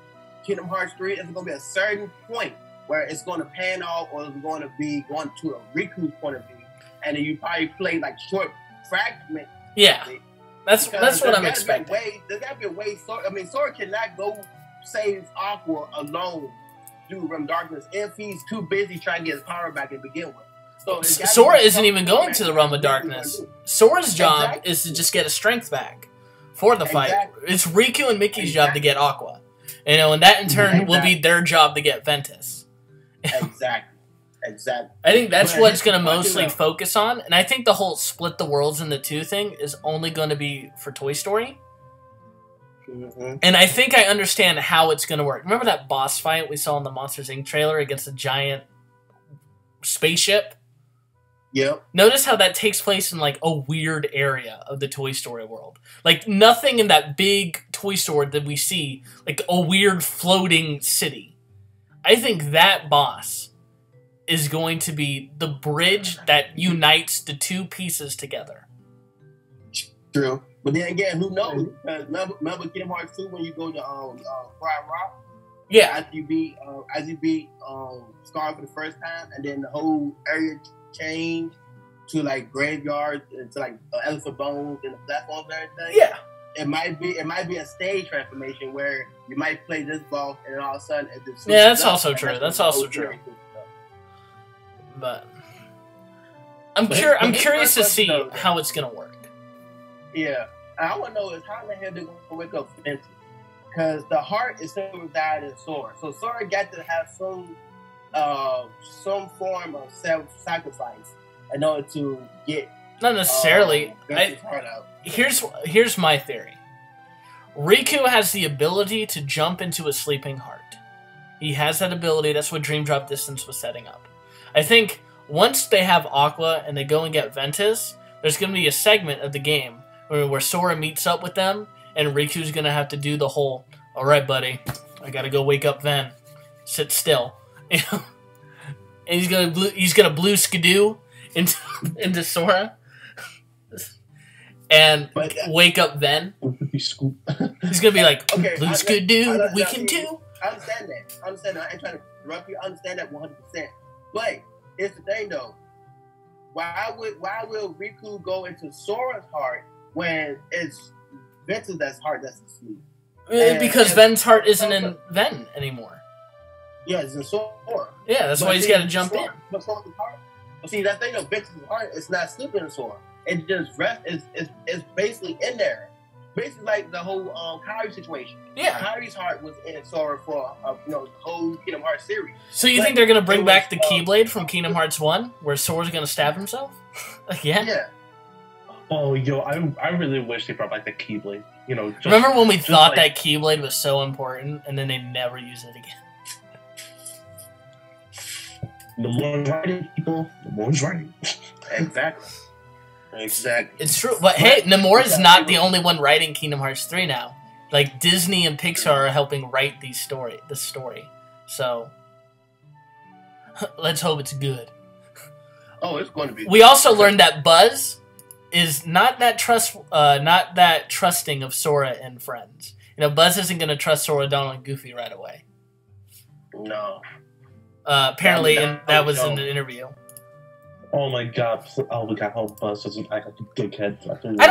Kingdom Hearts 3, it's gonna be a certain point where it's gonna pan off, or it's gonna be going to a Riku's point of view, and then you probably play like short fragment. Yeah, that's what I'm expecting. There's gotta be a way. Sora cannot go save Aqua alone through Realm Darkness if he's too busy trying to get his power back to begin with. So Sora isn't even going to the Realm of Darkness. Sora's job is to just get his strength back for the fight. It's Riku and Mickey's job to get Aqua. You know, and that in turn will be their job to get Ventus. Exactly. I think that's what it's going to mostly focus on, and I think the whole split the worlds into two thing is only going to be for Toy Story. Mm-hmm. And I think I understand how it's going to work. Remember that boss fight we saw in the Monsters Inc. trailer against a giant spaceship? Yep. Notice how that takes place in like a weird area of the Toy Story world. Like nothing in that big toy store that we see, like a weird floating city. I think that boss is going to be the bridge that unites the two pieces together. True. But then again, who knows? Remember Kingdom Hearts 2 when you go to Pride Rock? Yeah. As you beat Scar for the first time, and then the whole area changed to like graveyards, to like elephant bones and the platforms and everything. Yeah. It might be a stage transformation where you might play this boss and then all of a sudden it's yeah, that's also true. That's also true. But I'm curious to see how it's gonna work. Yeah, I want to know is how in the hell they're gonna wake up Vincent, because the heart is still residing in Sora. So Sora got to have some form of self-sacrifice in order to get. Not necessarily. Vincent's heart out. Here's my theory. Riku has the ability to jump into a sleeping heart. He has that ability. That's what Dream Drop Distance was setting up. I think once they have Aqua and they go and get Ventus, there's going to be a segment of the game where Sora meets up with them, and Riku's going to have to do the whole, all right, buddy, I got to go wake up Ven. Sit still. You know? And he's gonna blue skidoo into Sora and wake up Ven. He's gonna be like, okay, blue skidoo, we can do. I understand that. I ain't trying to interrupt you. I understand that 100%. But here's the thing, though. Why will Riku go into Sora's heart when it's Ventus's heart that's asleep? Because Ven's heart isn't in Ven anymore. Yeah, it's in Sora. Yeah, that's why he's got to jump in. But Sora's heart. But see, that thing of Ventus's heart, it's not sleeping in Sora. It just it's basically in there. Basically, like the whole Kairi situation. Yeah, Kairi's heart was in Sora for the whole Kingdom Hearts series. So you think they're gonna bring back the Keyblade from Kingdom Hearts 1, where Sora's gonna stab himself again? Yeah. Oh, yo, I really wish they brought back the Keyblade. You know, remember when we thought that Keyblade was so important, and then they never use it again? The more writing people, the more writing. Exactly. It's true, but hey, Nomura's not the only one writing Kingdom Hearts 3 now. Like Disney and Pixar are helping write this story. So let's hope it's good. Oh, it's going to be. We also learned that Buzz is not that trusting of Sora and friends. You know, Buzz isn't going to trust Sora, Donald, and Goofy right away. No. Apparently, that was in the interview. Oh my god! How Buzz doesn't act like a dickhead. I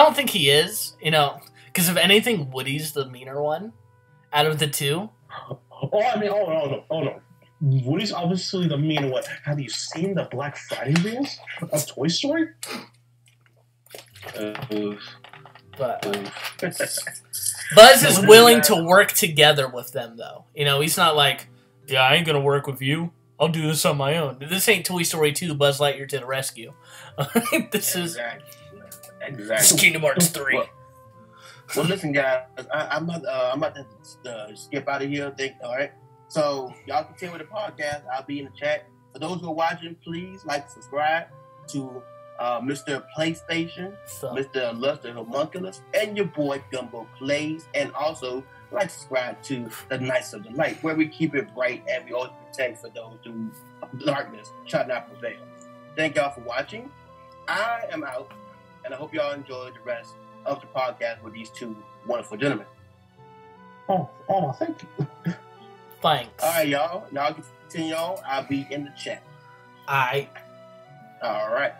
don't think he is. You know, because if anything, Woody's the meaner one out of the two. Oh no! Woody's obviously the meaner one. Have you seen the Black Friday reels of Toy Story? But Buzz is willing to work together with them, though. You know, he's not like, yeah, I ain't gonna work with you. I'll do this on my own. This ain't Toy Story 2, Buzz Lightyear to the rescue. This is Kingdom Hearts 3. Well, listen, guys, I'm about to skip out of here. All right. So y'all continue with the podcast. I'll be in the chat. For those who are watching, please like and subscribe to Mr. PlayStation, Mr. Luster Homunculus, and your boy Gumbo Plays. And also like subscribe to the Knights of the Light, where we keep it bright and we always protect for those who darkness shall not prevail. Thank y'all for watching. I am out, and I hope y'all enjoy the rest of the podcast with these two wonderful gentlemen. Oh, thank you. Thanks. All right, y'all. Y'all can continue on. I'll be in the chat. All right.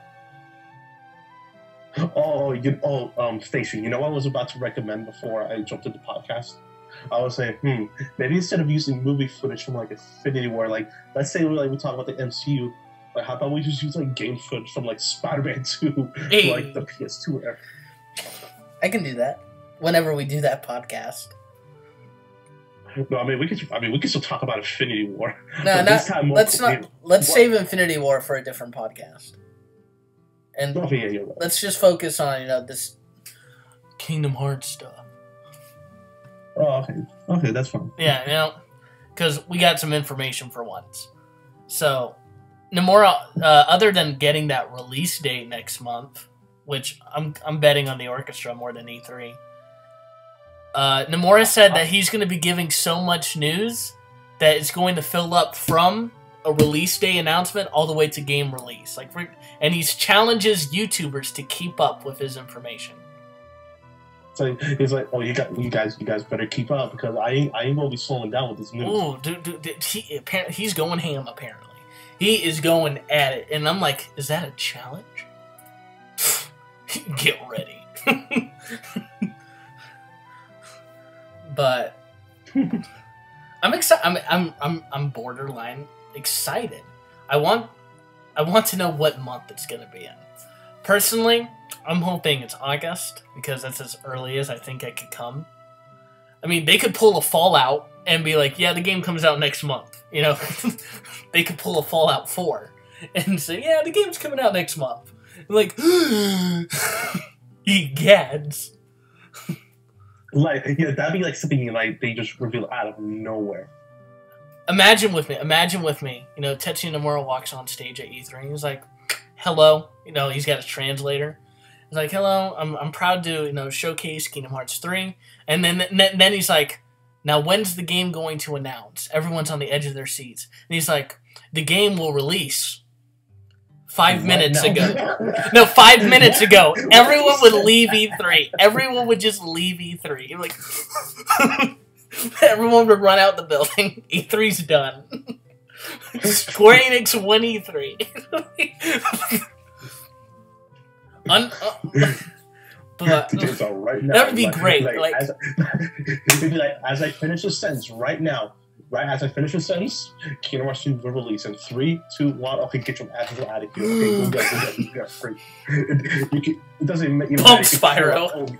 Station, you know what I was about to recommend before I jumped into the podcast? I was saying, maybe instead of using movie footage from like Infinity War, like let's say we talk about the MCU, like how about we just use like game footage from like Spider-Man 2 to like the PS2 era. I can do that whenever we do that podcast. No, I mean we could still talk about Infinity War. No, let's save Infinity War for a different podcast. And let's just focus on this Kingdom Hearts stuff. Oh, okay, that's fine. Yeah, because we got some information for once. So, Nomura, other than getting that release date next month, which I'm betting on the orchestra more than E3, Nomura said that he's going to be giving so much news that it's going to fill up from a release day announcement all the way to game release. And he challenges YouTubers to keep up with his information. So he's like, "Oh, you guys better keep up because I ain't gonna be slowing down with this news." Oh, dude, he's going ham. Apparently, he is going at it, and I'm like, "Is that a challenge?" Get ready. But I'm excited. I'm borderline excited. I want to know what month it's gonna be in. Personally, I'm hoping it's August, because that's as early as I think I could come. I mean, they could pull a Fallout and be like, yeah, the game comes out next month. They could pull a Fallout 4 and say, yeah, the game's coming out next month. Like, egads. That'd be like something they just reveal out of nowhere. Imagine with me, Tetsuya Nomura walks on stage at E3 and he's like, hello, he's got his translator. He's like, hello, I'm proud to, showcase Kingdom Hearts 3. And then he's like, now when's the game going to announce? Everyone's on the edge of their seats. And he's like, the game will release 5 minutes ago. No, 5 minutes ago. Everyone would leave E3. Everyone would just leave E3. You're like, everyone would run out the building. E3's done. Square Enix won E3. But right now, that would be great. As I finish the sentence right now, Kingdom Hearts 2 will release in 3, 2, 1. Okay, get your asses out of here. Okay, go get free. It doesn't even matter. Pump Spyro.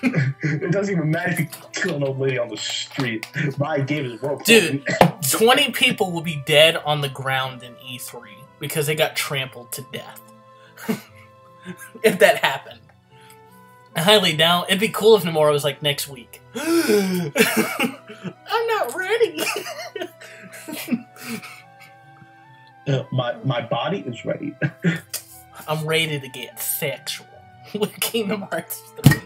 It doesn't even matter if you kill an old lady on the street. My game is broke. Dude, 20 people will be dead on the ground in E3 because they got trampled to death. If that happened. I highly doubt. It'd be cool if Nomura was like, next week. I'm not ready. My body is ready. I'm ready to get sexual with Kingdom Hearts 3.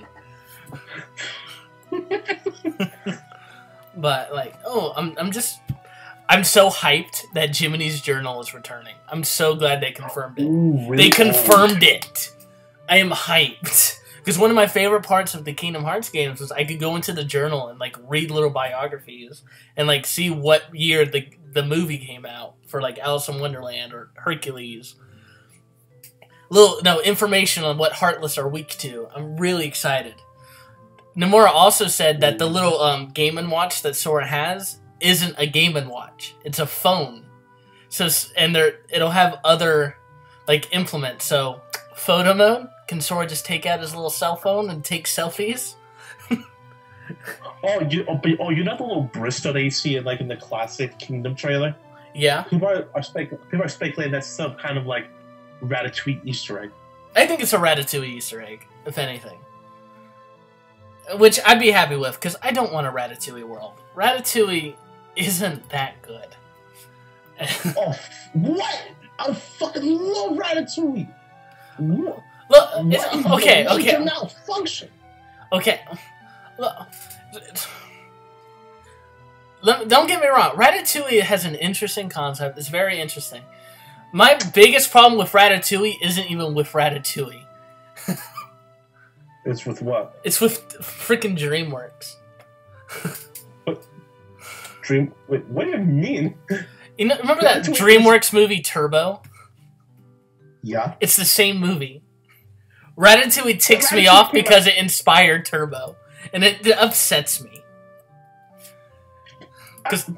But I'm so hyped that Jiminy's Journal is returning. I'm so glad they confirmed it. Ooh, really? They confirmed it. I am hyped. Because one of my favorite parts of the Kingdom Hearts games was I could go into the journal and read little biographies and see what year the movie came out for Alice in Wonderland or Hercules. Information on what Heartless are weak to. I'm really excited. Nomura also said that the little Game & Watch that Sora has isn't a Game & Watch. It's a phone. So it'll have other implements. So photo mode, can Sora just take out his little cell phone and take selfies? you know the little Bristol that you see in the classic Kingdom trailer? Yeah. People are speculating that's some kind of Ratatouille Easter egg. I think it's a Ratatouille Easter egg, if anything. Which I'd be happy with, because I don't want a Ratatouille world. Ratatouille isn't that good. Oh, what? I fucking love Ratatouille. What? Look, What? okay. Malfunction. Okay. Look, don't get me wrong. Ratatouille has an interesting concept. It's very interesting. My biggest problem with Ratatouille isn't even with Ratatouille. It's with what? It's with freaking DreamWorks. What do you mean? You know, remember that DreamWorks movie Turbo? Yeah. It's the same movie. Ratatouille ticks me off because it inspired Turbo, and it upsets me.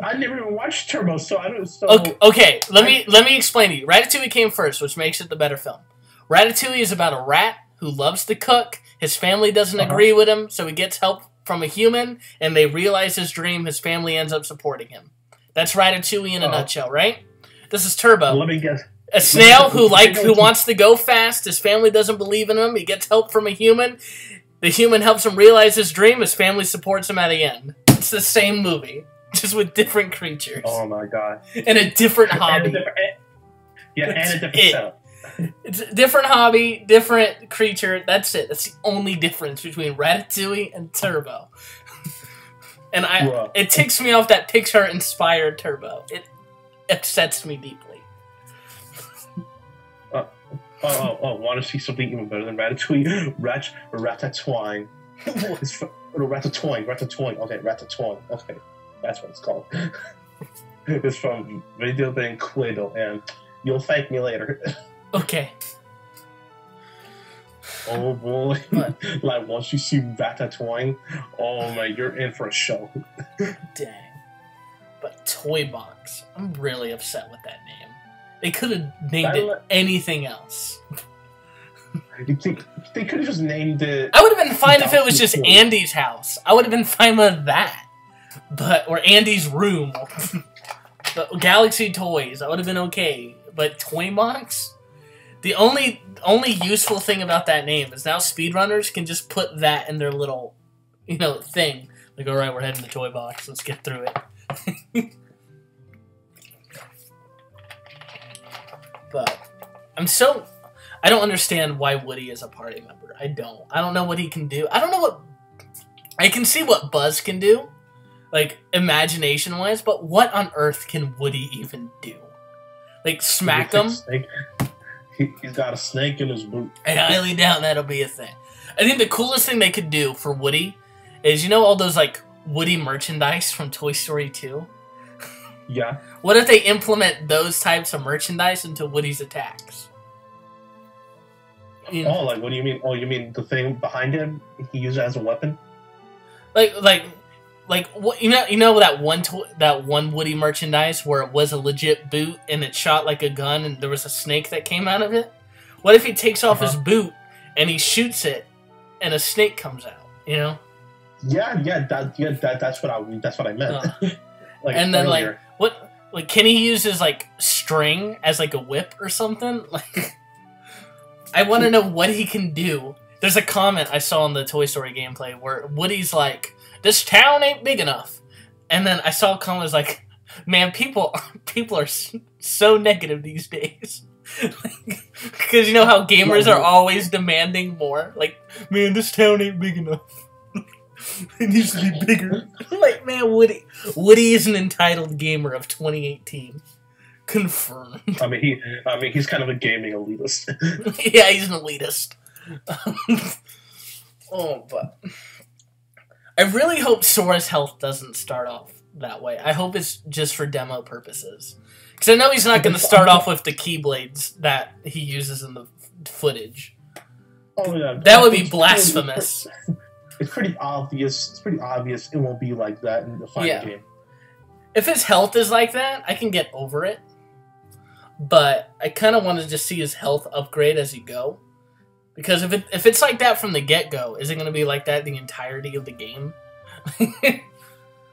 I never even watched Turbo, so I don't. So okay, let me explain to you. Ratatouille came first, which makes it the better film. Ratatouille is about a rat who loves to cook. His family doesn't agree with him, so he gets help from a human, and they realize his dream. His family ends up supporting him. That's Ratatouille in a nutshell, right? This is Turbo. Let me guess. A snail who wants to go fast. His family doesn't believe in him. He gets help from a human. The human helps him realize his dream. His family supports him at the end. It's the same movie, just with different creatures. Oh my god! And a different hobby. And a different setup. It's a different hobby, different creature. That's it. That's the only difference between Ratatouille and Turbo. And it ticks me off that Pixar inspired Turbo. It upsets me deeply. Want to see something even better than Ratatouille? Ratatouille. Ratatouille. Okay, Ratatouille. Okay, that's what it's called. It's from Video Game Quiddle, and you'll thank me later. Okay. Oh boy. What? Like, once you see Ratatouille, oh man, you're in for a show. Dang. But Toy Box, I'm really upset with that name. They could have named it anything else. They could have just named it... I would have been fine if it was just Andy's house. I would have been fine with that. Or Andy's room. But Galaxy Toys, that would have been okay. But Toy Box? The only useful thing about that name is now speedrunners can just put that in their little, thing. Like, alright, we're heading to Toy Box. Let's get through it. But I don't understand why Woody is a party member. I don't know what he can do. I can see what Buzz can do, like, imagination-wise, but what on earth can Woody even do? Like, smack him? He's got a snake in his boot. I highly doubt that'll be a thing. I think the coolest thing they could do for Woody is, all those, like, Woody merchandise from Toy Story 2? Yeah. What if they implement those types of merchandise into Woody's attacks? Oh, like, what do you mean? Oh, you mean the thing behind him? He used it as a weapon? Like what? That one Woody merchandise where it was a legit boot and it shot like a gun and there was a snake that came out of it. What if he takes off his boot and he shoots it and a snake comes out? Yeah, that's what I meant. Like, and then earlier. Like can he use his like string as like a whip or something? Like, I want to know what he can do. There's a comment I saw in the Toy Story gameplay where Woody's like, "This town ain't big enough," and then I saw a comment was like, "Man, people are so negative these days." Because you know how gamers are always demanding more. Like, man, this town ain't big enough. It needs to be bigger. Like, man, Woody is an entitled gamer of 2018. Confirmed. I mean, he's kind of a gaming elitist. Yeah, he's an elitist. But I really hope Sora's health doesn't start off that way. I hope it's just for demo purposes. Because I know he's not going to start off with the Keyblades that he uses in the footage. Oh yeah, that would be blasphemous. It's pretty obvious. It won't be like that in the final game. If his health is like that, I can get over it. But I kind of want to just see his health upgrade as you go. Because if it's like that from the get-go, is it going to be like that the entirety of the game?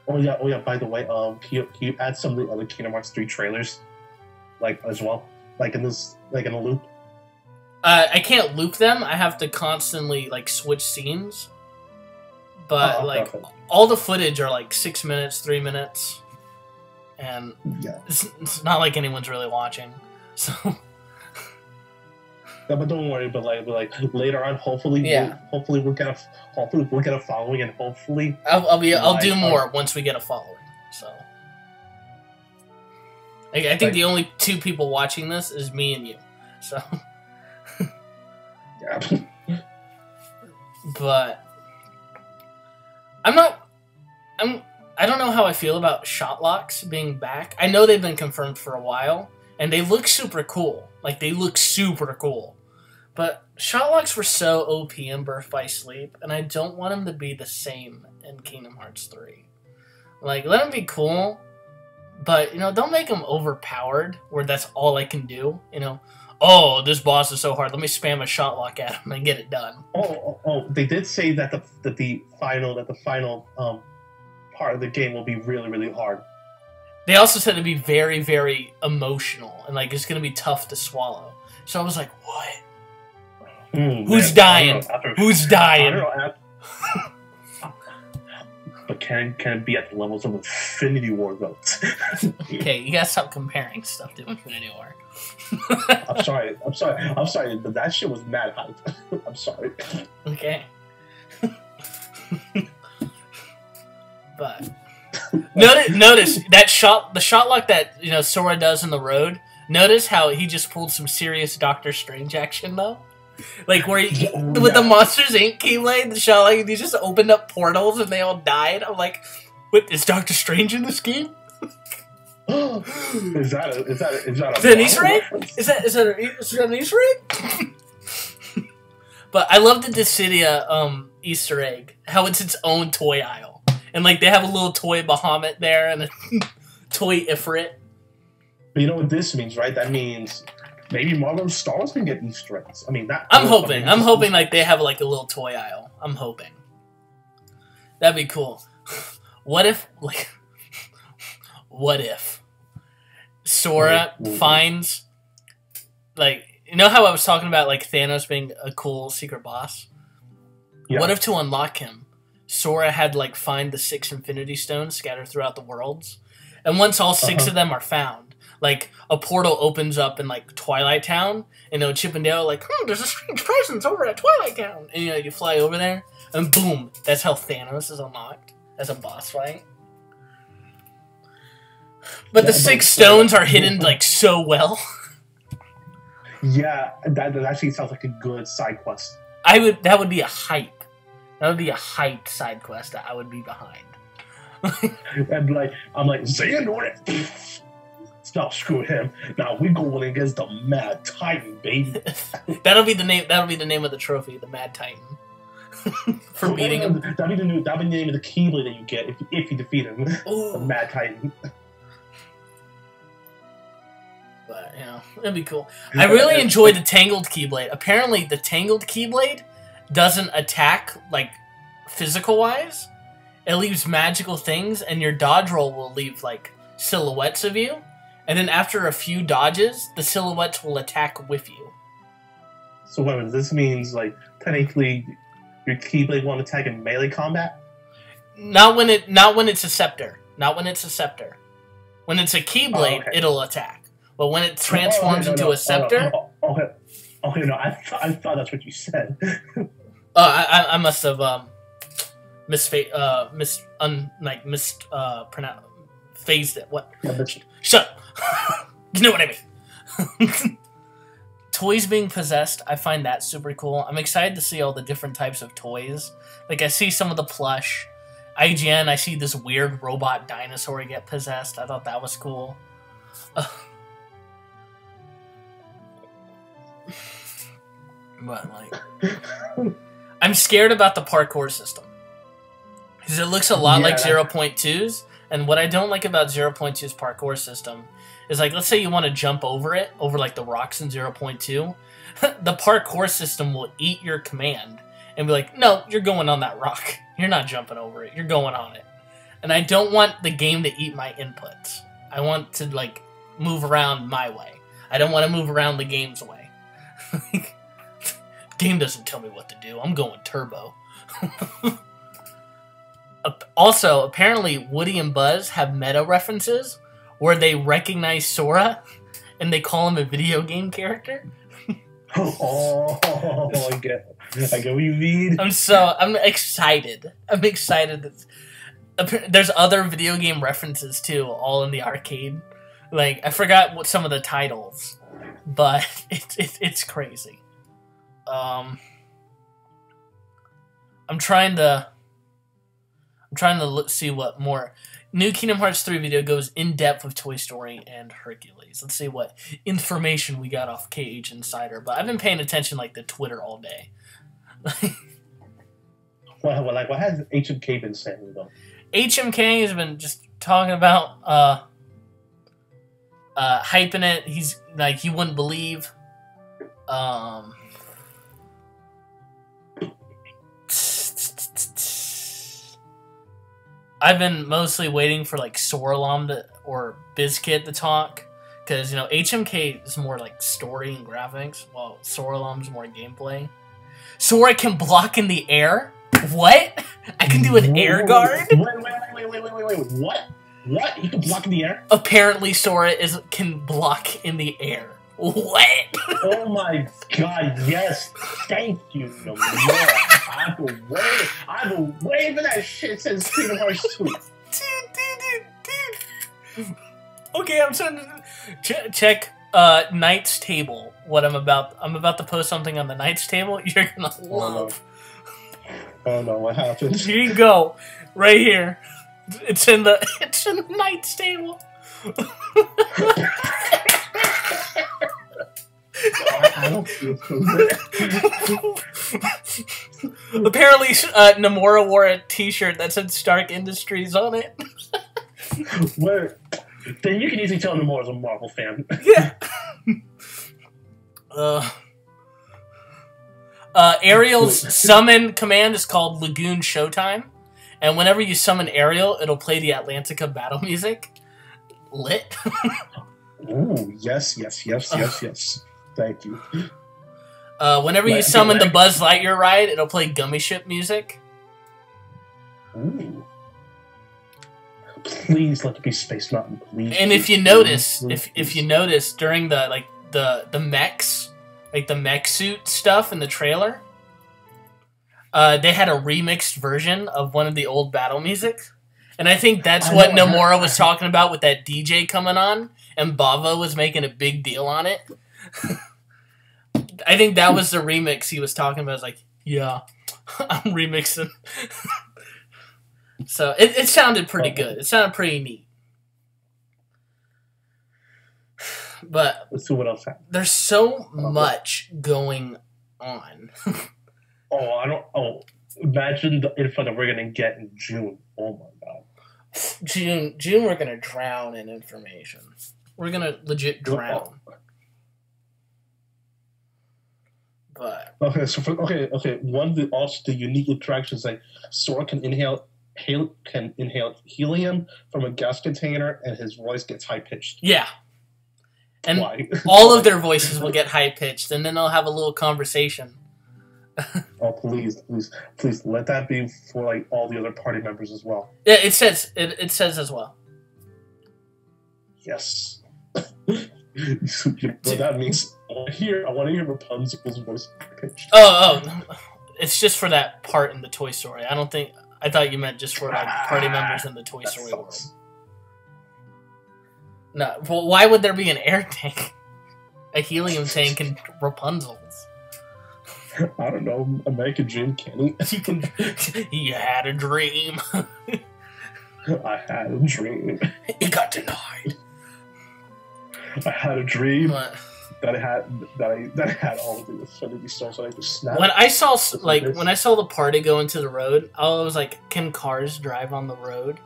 Oh yeah. By the way, can you add some of the other Kingdom Hearts 3 trailers, like as well, like in a loop? I can't loop them. I have to constantly like switch scenes. But all the footage are like 6 minutes, 3 minutes. and Yeah. it's not like anyone's really watching. So No, but don't worry. But like later on, hopefully, hopefully we'll get a following, and hopefully I'll do more once we get a following. So I think the only 2 people watching this is me and you. So yeah. But I don't know how I feel about shot locks being back. I know they've been confirmed for a while, and they look super cool. Like, they look super cool. But shot locks were so OP in Birth by Sleep, and I don't want them to be the same in Kingdom Hearts 3. Like, let them be cool, but, you know, don't make them overpowered, where that's all I can do, you know. Oh, this boss is so hard. Let me spam a shot lock at him and get it done. They did say that the final part of the game will be really, really hard. They also said it'd be very, very emotional and like it's gonna be tough to swallow. So I was like, what? Who's dying? Who's dying? I don't know. But can it be at the levels of Infinity War votes? Okay, you gotta stop comparing stuff to Infinity War. I'm sorry, but that shit was mad hype. I'm sorry. Okay. But notice that the shot lock that Sora does in the road. Notice how he just pulled some serious Doctor Strange action though. Like where with the Monsters Inc. Keyblade, the shot like he just opened up portals and they all died. I'm like, what is Doctor Strange in this game? Is that an Easter egg? Is that an Easter egg? But I love the Dissidia Easter egg. How it's its own toy aisle. And like they have a little toy Bahamut there and a toy Ifrit. But you know what this means, right? That means maybe Marvel Star Wars can get Easter eggs. I mean, I'm hoping like they have like a little toy aisle. I'm hoping. That'd be cool. What if Sora finds, like, you know how I was talking about like Thanos being a cool secret boss? Yeah. What if to unlock him, Sora had like find the 6 Infinity Stones scattered throughout the worlds, and once all 6 of them are found, like a portal opens up in like Twilight Town, and Chip and Dale like, there's a strange presence over at Twilight Town, and you fly over there, and boom, that's how Thanos is unlocked as a boss fight. But the 6 stones are hidden like so well. Yeah, that actually sounds like a good side quest. That would be a hype. That would be a hyped side quest that I would be behind. I'm like Xehanort. Stop screw him. Now we going against the Mad Titan, baby. That'll be the name of the trophy, the Mad Titan. For beating him. That'll be the name of the Keyblade that you get if you defeat him. Ooh. The Mad Titan. But, it'd be cool. I really enjoy the Tangled Keyblade. Apparently, the Tangled Keyblade doesn't attack, like, physical-wise. It leaves magical things, and your dodge roll will leave, like, silhouettes of you. And then after a few dodges, the silhouettes will attack with you. So, wait a minute, this means, like, technically, your Keyblade won't attack in melee combat? Not when it's a scepter. Not when it's a scepter. When it's a Keyblade, it'll attack. But when it transforms into a scepter... Okay, no, I thought that's what you said. I must have phased it. What? Yeah, Shut up! You know what I mean. Toys being possessed, I find that super cool. I'm excited to see all the different types of toys. Like, I see some of the plush. IGN, I see this weird robot dinosaur get possessed. I thought that was cool. But, like, I'm scared about the parkour system. Because it looks a lot like 0.2's. And what I don't like about 0.2's parkour system is, like, let's say you want to jump over like, the rocks in 0.2. The parkour system will eat your command and be like, no, you're going on that rock. You're not jumping over it. You're going on it. And I don't want the game to eat my inputs. I want to, like, move around my way. I don't want to move around the game's way. Game doesn't tell me what to do. I'm going turbo. Also, apparently Woody and Buzz have meta references where they recognize Sora and they call him a video game character. Oh, I get what you mean. I'm excited. I'm excited. There's other video game references too, all in the arcade. Like, I forgot what some of the titles, but it's crazy. I'm trying to see what more. New Kingdom Hearts 3 video goes in depth with Toy Story and Hercules. Let's see what information we got off KH Insider. But I've been paying attention like to Twitter all day. Well, like what has HMK been saying though? HMK has been just talking about hyping it. He's like, you wouldn't believe. I've been mostly waiting for like Soralam or Bizkit to talk, because HMK is more like story and graphics, while Soralam's more gameplay. Sora can block in the air. What? I can do an air guard? Wait. What? What? He can block in the air? Apparently Sora can block in the air. What? Oh my god, yes. Thank you, Nomura. I've been waiting for that shit since Kingdom Hearts 2. Dude. Okay, I'm trying to check Knight's Table. I'm about to post something on the Knight's Table you're gonna love. Oh no, what happened? Here you go. Right here. It's in the Knight's Table. I don't feel so good. Apparently, Nomura wore a T-shirt that said Stark Industries on it. Where? Then you can easily tell Nomura's a Marvel fan. Yeah. Ariel's summon command is called Lagoon Showtime, and whenever you summon Ariel, it'll play the Atlantica battle music. Lit. Ooh, yes. Thank you. Whenever you summon the Buzz Lightyear ride, it'll play Gummy Ship music. Ooh. Please let it be Space Mountain, please. And if you notice, if you notice during the mechs, like the mech suit stuff in the trailer, they had a remixed version of one of the old battle music. And I think that's what Nomura was talking about with that DJ coming on, and Bava was making a big deal on it. I think that was the remix he was talking about. It's like, yeah, I'm remixing. So it sounded pretty good. It sounded pretty neat. But let's see what else happened. There's so much going on. Imagine the info that we're gonna get in June. Oh my god. June, we're gonna drown in information. We're gonna legit drown. But one of the unique attractions, like Sora can inhale helium from a gas container, and his voice gets high pitched. Yeah, and why? All of their voices will get high pitched, and then they'll have a little conversation. Oh, please, let that be for like all the other party members as well. Yeah, it says as well. Yes. Well, that means I want to hear Rapunzel's voice pitched. Oh, it's just for that part in the Toy Story. I thought you meant just for like party members in the Toy Story world. No, well, why would there be an air tank, a helium tank, and Rapunzel's? I don't know. American Dream, Kenny. You had a dream. I had a dream. It got denied. I had a dream that I had all of the Infinity Stones, so I just snapped. When I saw the party go into the road, I was like, can cars drive on the road?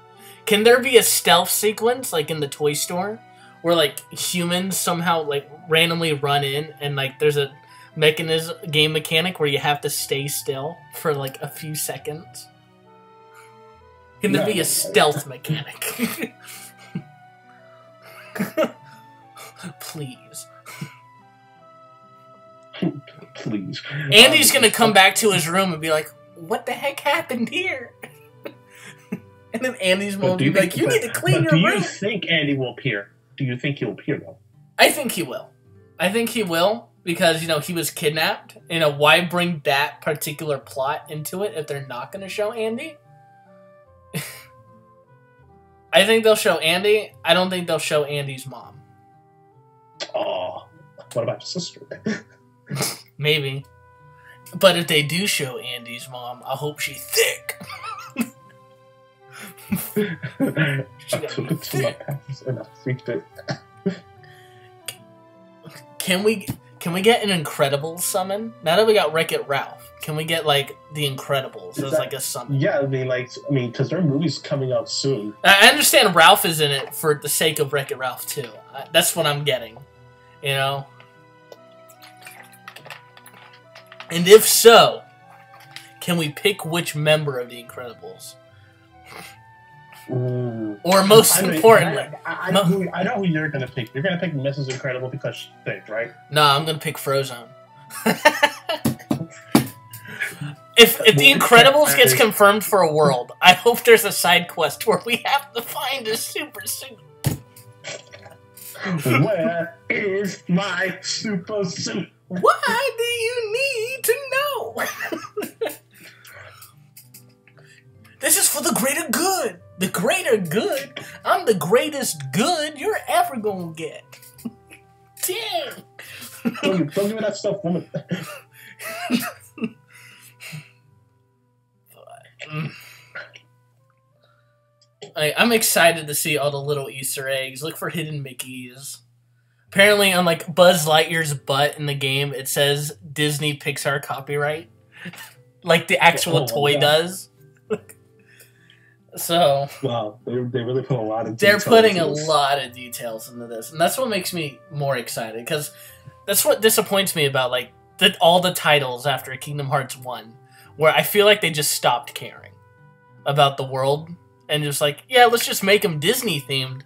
Can there be a stealth sequence like in the toy store where like humans somehow like randomly run in and like there's a game mechanic where you have to stay still for like a few seconds? Can there be a stealth mechanic? Please. Please. Andy's gonna come back to his room and be like, what the heck happened here? And then Andy's But mom do would be you like, "You need to clean your do you room." think Andy will appear? Do you think he'll appear though? I think he will. I think he will because he was kidnapped. Why bring that particular plot into it if they're not going to show Andy? I think they'll show Andy. I don't think they'll show Andy's mom. Oh, what about his sister? Maybe. But if they do show Andy's mom, I hope she's thick. I took it to my pants and I freaked it. Can we get an Incredibles summon? Now that we got Wreck-It Ralph, can we get like the Incredibles as like a summon? Yeah, I mean, because their movie's coming out soon. I understand Ralph is in it for the sake of Wreck-It Ralph too. That's what I'm getting, And if so, can we pick which member of the Incredibles? Ooh. Or most importantly, I know who you're gonna pick. You're gonna pick Mrs. Incredible because she's thick, right? No, I'm gonna pick Frozone. If the Incredibles gets confirmed for a world, I hope there's a side quest where we have to find a super suit. Where is my super suit? Why do you need to know? This is for the greater good. The greater good? I'm the greatest good you're ever gonna get. Dang. Don't give me that stuff, woman. I'm excited to see all the little Easter eggs. Look for hidden Mickeys. Apparently, on like Buzz Lightyear's butt in the game, it says Disney Pixar copyright, like the actual toy does. So wow, they really put a lot of. They're putting a lot of details into this, and that's what makes me more excited. Because that's what disappoints me about like all the titles after Kingdom Hearts 1, where I feel like they just stopped caring about the world and just like, yeah, let's just make them Disney themed,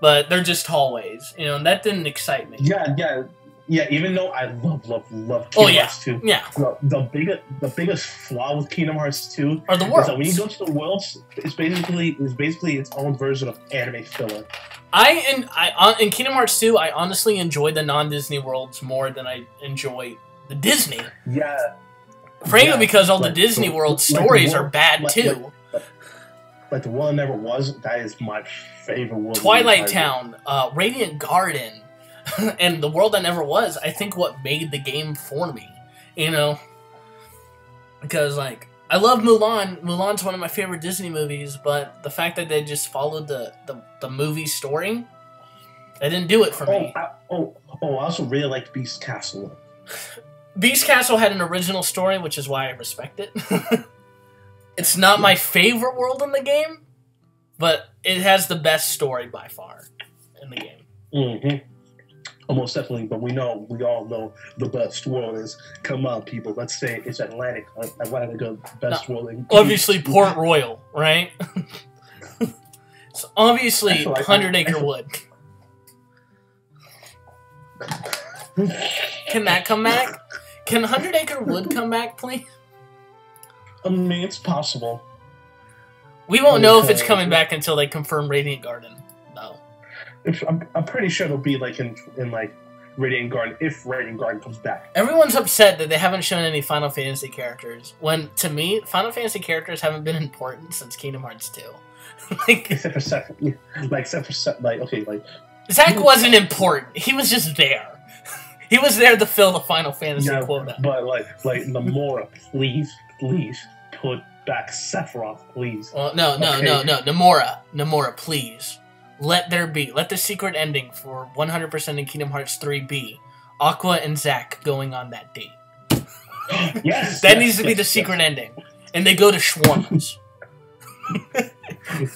but they're just hallways, and that didn't excite me. Yeah. Even though I love Kingdom Hearts 2. Yeah. The biggest flaw with Kingdom Hearts 2 are the worlds. Is that when you go to the worlds, it's basically its own version of anime filler. In Kingdom Hearts 2, I honestly enjoy the non-Disney worlds more than I enjoy the Disney. Yeah. Frankly, because all the Disney world stories are bad too. Like the World Never Was, that is my favorite world. Twilight Town, Radiant Garden, and The World That Never Was, I think what made the game for me, Because, like, I love Mulan. Mulan's one of my favorite Disney movies, but the fact that they just followed the movie story, they didn't do it for me. I also really liked Beast Castle. Beast Castle had an original story, which is why I respect it. It's not my favorite world in the game, but it has the best story by far in the game. Mm-hmm. Almost definitely, but we all know the best world is. Come on, people. Let's say it's Atlantic. Atlantica, best world. Obviously, Port Royal, right? So obviously, 100 Acre Wood. Can that come back? Can 100 Acre Wood come back, please? I mean, it's possible. We won't know if it's coming back until they confirm Radiant Garden, though. I'm pretty sure it'll be like in like Radiant Garden if Radiant Garden comes back. Everyone's upset that they haven't shown any Final Fantasy characters. When to me, Final Fantasy characters haven't been important since Kingdom Hearts 2. Except for Seth. Zack wasn't important. He was just there. He was there to fill the Final Fantasy quota. But like Nomura, please put back Sephiroth, please. Well, no. Nomura, please. Let the secret ending for 100% in Kingdom Hearts 3 be Aqua and Zack going on that date. Yes! That needs to be the secret ending. And they go to Shawarmas.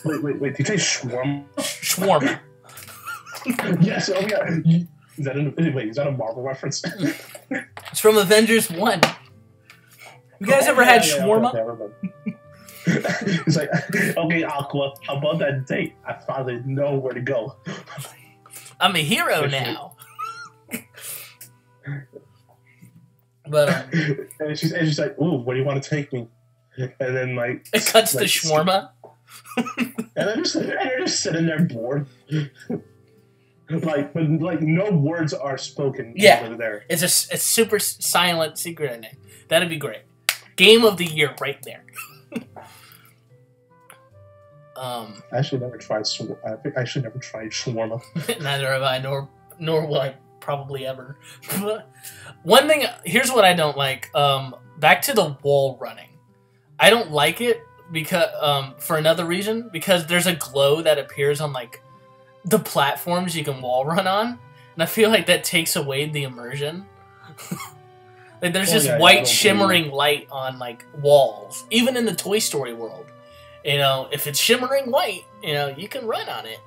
Wait, did you say Shawarma? Shawarma. Yes, oh yeah. Is that a Marvel reference? It's from Avengers 1. You guys ever had shawarma? It's like, okay, Aqua, how about that date? I finally know where to go. I'm a hero now. But and she's like, ooh, where do you want to take me? And then like it cuts to shawarma. And they're just sitting there bored. But no words are spoken. Yeah, there. It's a super silent secret ending. That'd be great. Game of the year right there. I actually never tried. I think I should never tried shawarma. Neither have I, nor will I probably ever. One thing, here's what I don't like. Back to the wall running. I don't like it because for another reason, because there's a glow that appears on like the platforms you can wall run on, and I feel like that takes away the immersion. Like there's this white shimmering light on like walls, even in the Toy Story world. You know, if it's shimmering white, you know, you can run on it.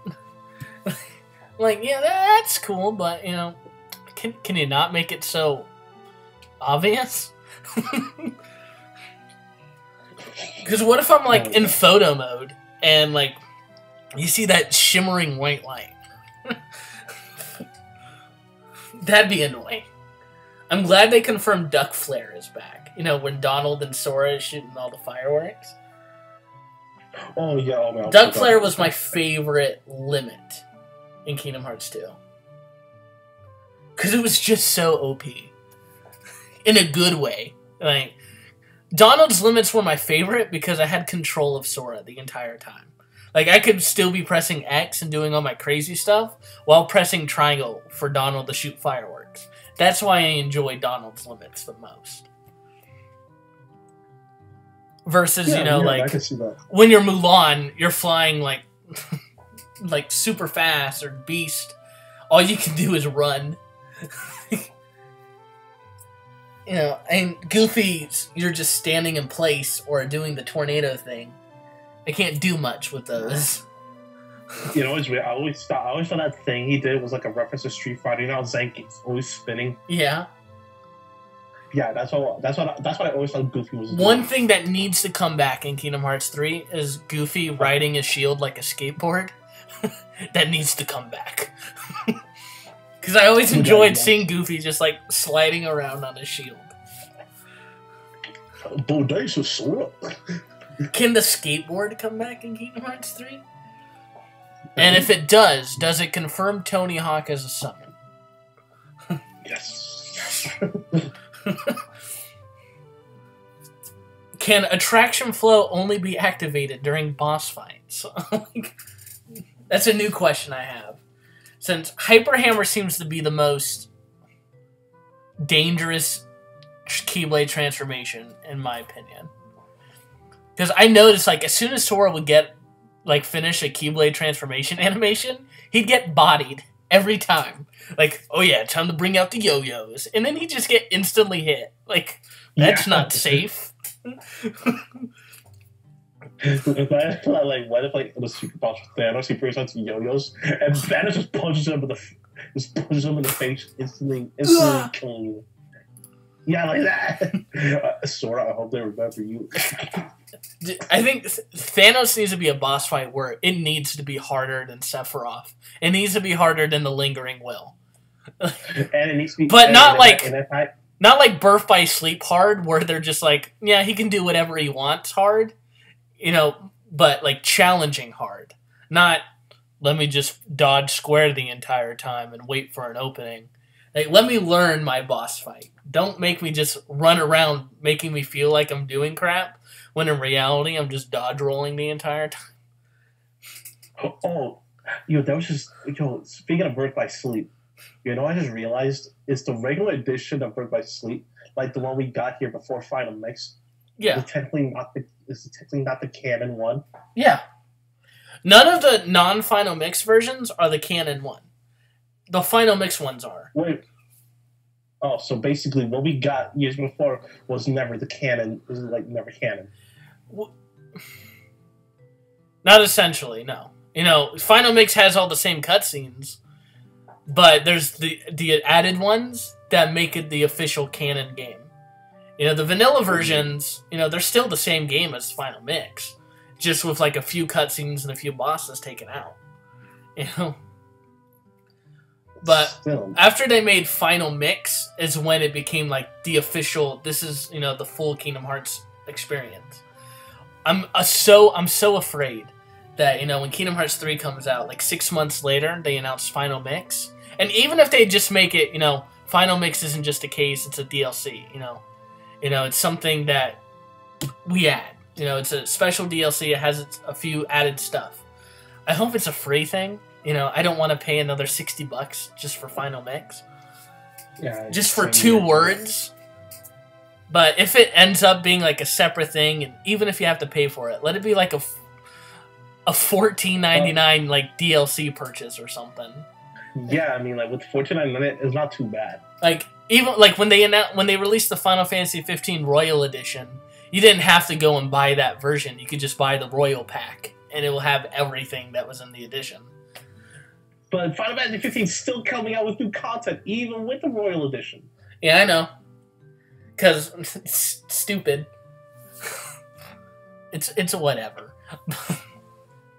Like, yeah, that's cool, but you know, can you not make it so obvious? Because what if I'm like in photo mode and like you see that shimmering white light? That'd be annoying. I'm glad they confirmed Duck Flare is back. You know, when Donald and Sora is shooting all the fireworks. Oh yeah, oh man. Duck Flare was my favorite limit in Kingdom Hearts 2. Because it was just so OP. In a good way. Like, Donald's limits were my favorite because I had control of Sora the entire time. Like, I could still be pressing X and doing all my crazy stuff while pressing triangle for Donald to shoot fireworks. That's why I enjoy Donald's limits the most. Versus, you know, like, when you're Mulan, you're flying, like, like, super fast, or Beast. All you can do is run. You know, and Goofy, you're just standing in place or doing the tornado thing. I can't do much with those. You know, it's weird. I always thought that thing he did was like a reference to Street Fighter. You know, Zangief's always spinning. Yeah. Yeah, that's what I always thought Goofy was doing. One thing that needs to come back in Kingdom Hearts 3 is Goofy riding his shield like a skateboard. That needs to come back. Because I always enjoyed seeing Goofy just like sliding around on his shield. Bodacious Sora. Can the skateboard come back in Kingdom Hearts 3? And if it does it confirm Tony Hawk as a summon? Yes. Can attraction flow only be activated during boss fights? That's a new question I have. Since Hyper Hammer seems to be the most dangerous Keyblade transformation, in my opinion. Because I noticed, like, as soon as Sora would get, like, finish a Keyblade transformation animation, he'd get bodied every time. Like, oh yeah, time to bring out the yo-yos. And then he'd just get instantly hit. Like, that's not safe. Like, what if, like, it was Super Boss with Thanos, he brings out the yo-yos, and Thanos just punches him in the face, instantly killing you. Yeah, like that. Sora, I hope they remember you. I think Thanos needs to be a boss fight where it needs to be harder than Sephiroth. It needs to be harder than the Lingering Will. And it needs to be, but not like Birth by Sleep hard, where they're just like, yeah, he can do whatever he wants hard, you know, but like challenging hard. Not, let me just dodge square the entire time and wait for an opening. Like, let me learn my boss fight. Don't make me just run around making me feel like I'm doing crap, when in reality I'm just dodge rolling the entire time. Oh, that was just, speaking of Birth by Sleep, I just realized it's the regular edition of Birth by Sleep, like the one we got here before Final Mix. Yeah. It's technically not the canon one. Yeah. None of the non-Final Mix versions are the canon one. The Final Mix ones are. Wait. Oh, so basically what we got years before was never the canon. It was like never canon. Not essentially, no. Final Mix has all the same cutscenes, but there's the added ones that make it the official canon game. The vanilla versions, they're still the same game as Final Mix, just with like a few cutscenes and a few bosses taken out. But after they made Final Mix is when it became like the official, this is, the full Kingdom Hearts experience. I'm so afraid that, you know, when Kingdom Hearts 3 comes out, like 6 months later, they announce Final Mix. And even if they just make it, you know, Final Mix isn't just a case, it's a DLC, you know. You know, it's something that we add. You know, it's a special DLC. It has a few added stuff. I hope it's a free thing. You know, I don't want to pay another $60 just for Final Mix. Yeah. Just for 2 words. But if it ends up being like a separate thing, and even if you have to pay for it, let it be like a $14.99 like DLC purchase or something. Yeah, I mean, like with $14.99, it's not too bad. Like even like when they released the Final Fantasy 15 Royal Edition, you didn't have to go and buy that version. You could just buy the Royal Pack, and it will have everything that was in the edition. But Final Fantasy 15 is still coming out with new content, even with the Royal Edition. Yeah, I know. Because it's stupid. It's whatever.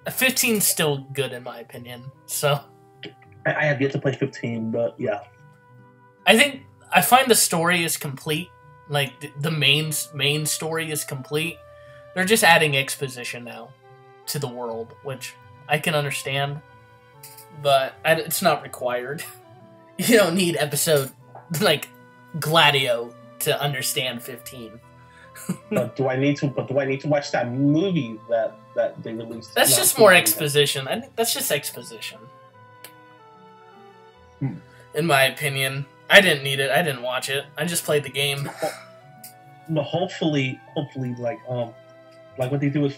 15's still good in my opinion. So I have yet to play 15, but yeah. I find the story is complete. Like the main story is complete. They're just adding exposition now to the world, which I can understand, but it's not required. You don't need episode like Gladio to understand 15. But do I need to watch that movie that they released? That's just more exposition. I think that's just exposition. In my opinion, I didn't need it. I didn't watch it. I just played the game. But hopefully, like what they do with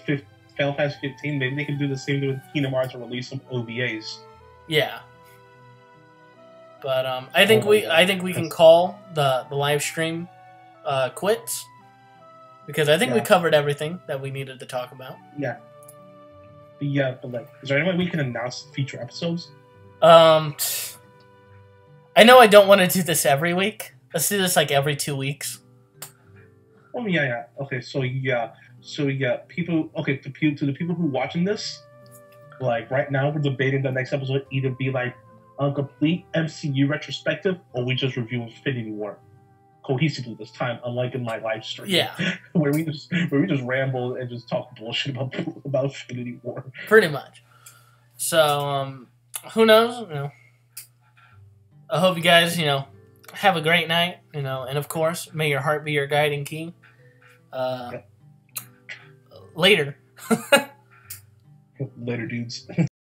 Final Fantasy 15, maybe they can do the same thing with Kingdom Hearts and release some OVAs. Yeah. But I think we can call the live stream quits, because I think we covered everything that we needed to talk about. Yeah. But yeah, but like, is there any way we can announce future episodes? I know I don't want to do this every week. Let's do this like every 2 weeks. Oh yeah. Okay, so people. Okay, to the people who are watching this, like right now, we're debating the next episode either be like a complete MCU retrospective, or we just review Infinity War cohesively this time, unlike in my live stream. Yeah, where we just ramble and just talk bullshit about Infinity War. Pretty much. So who knows? You know, I hope you guys, you know, have a great night. You know, and of course, may your heart be your guiding key. Later. Later, dudes.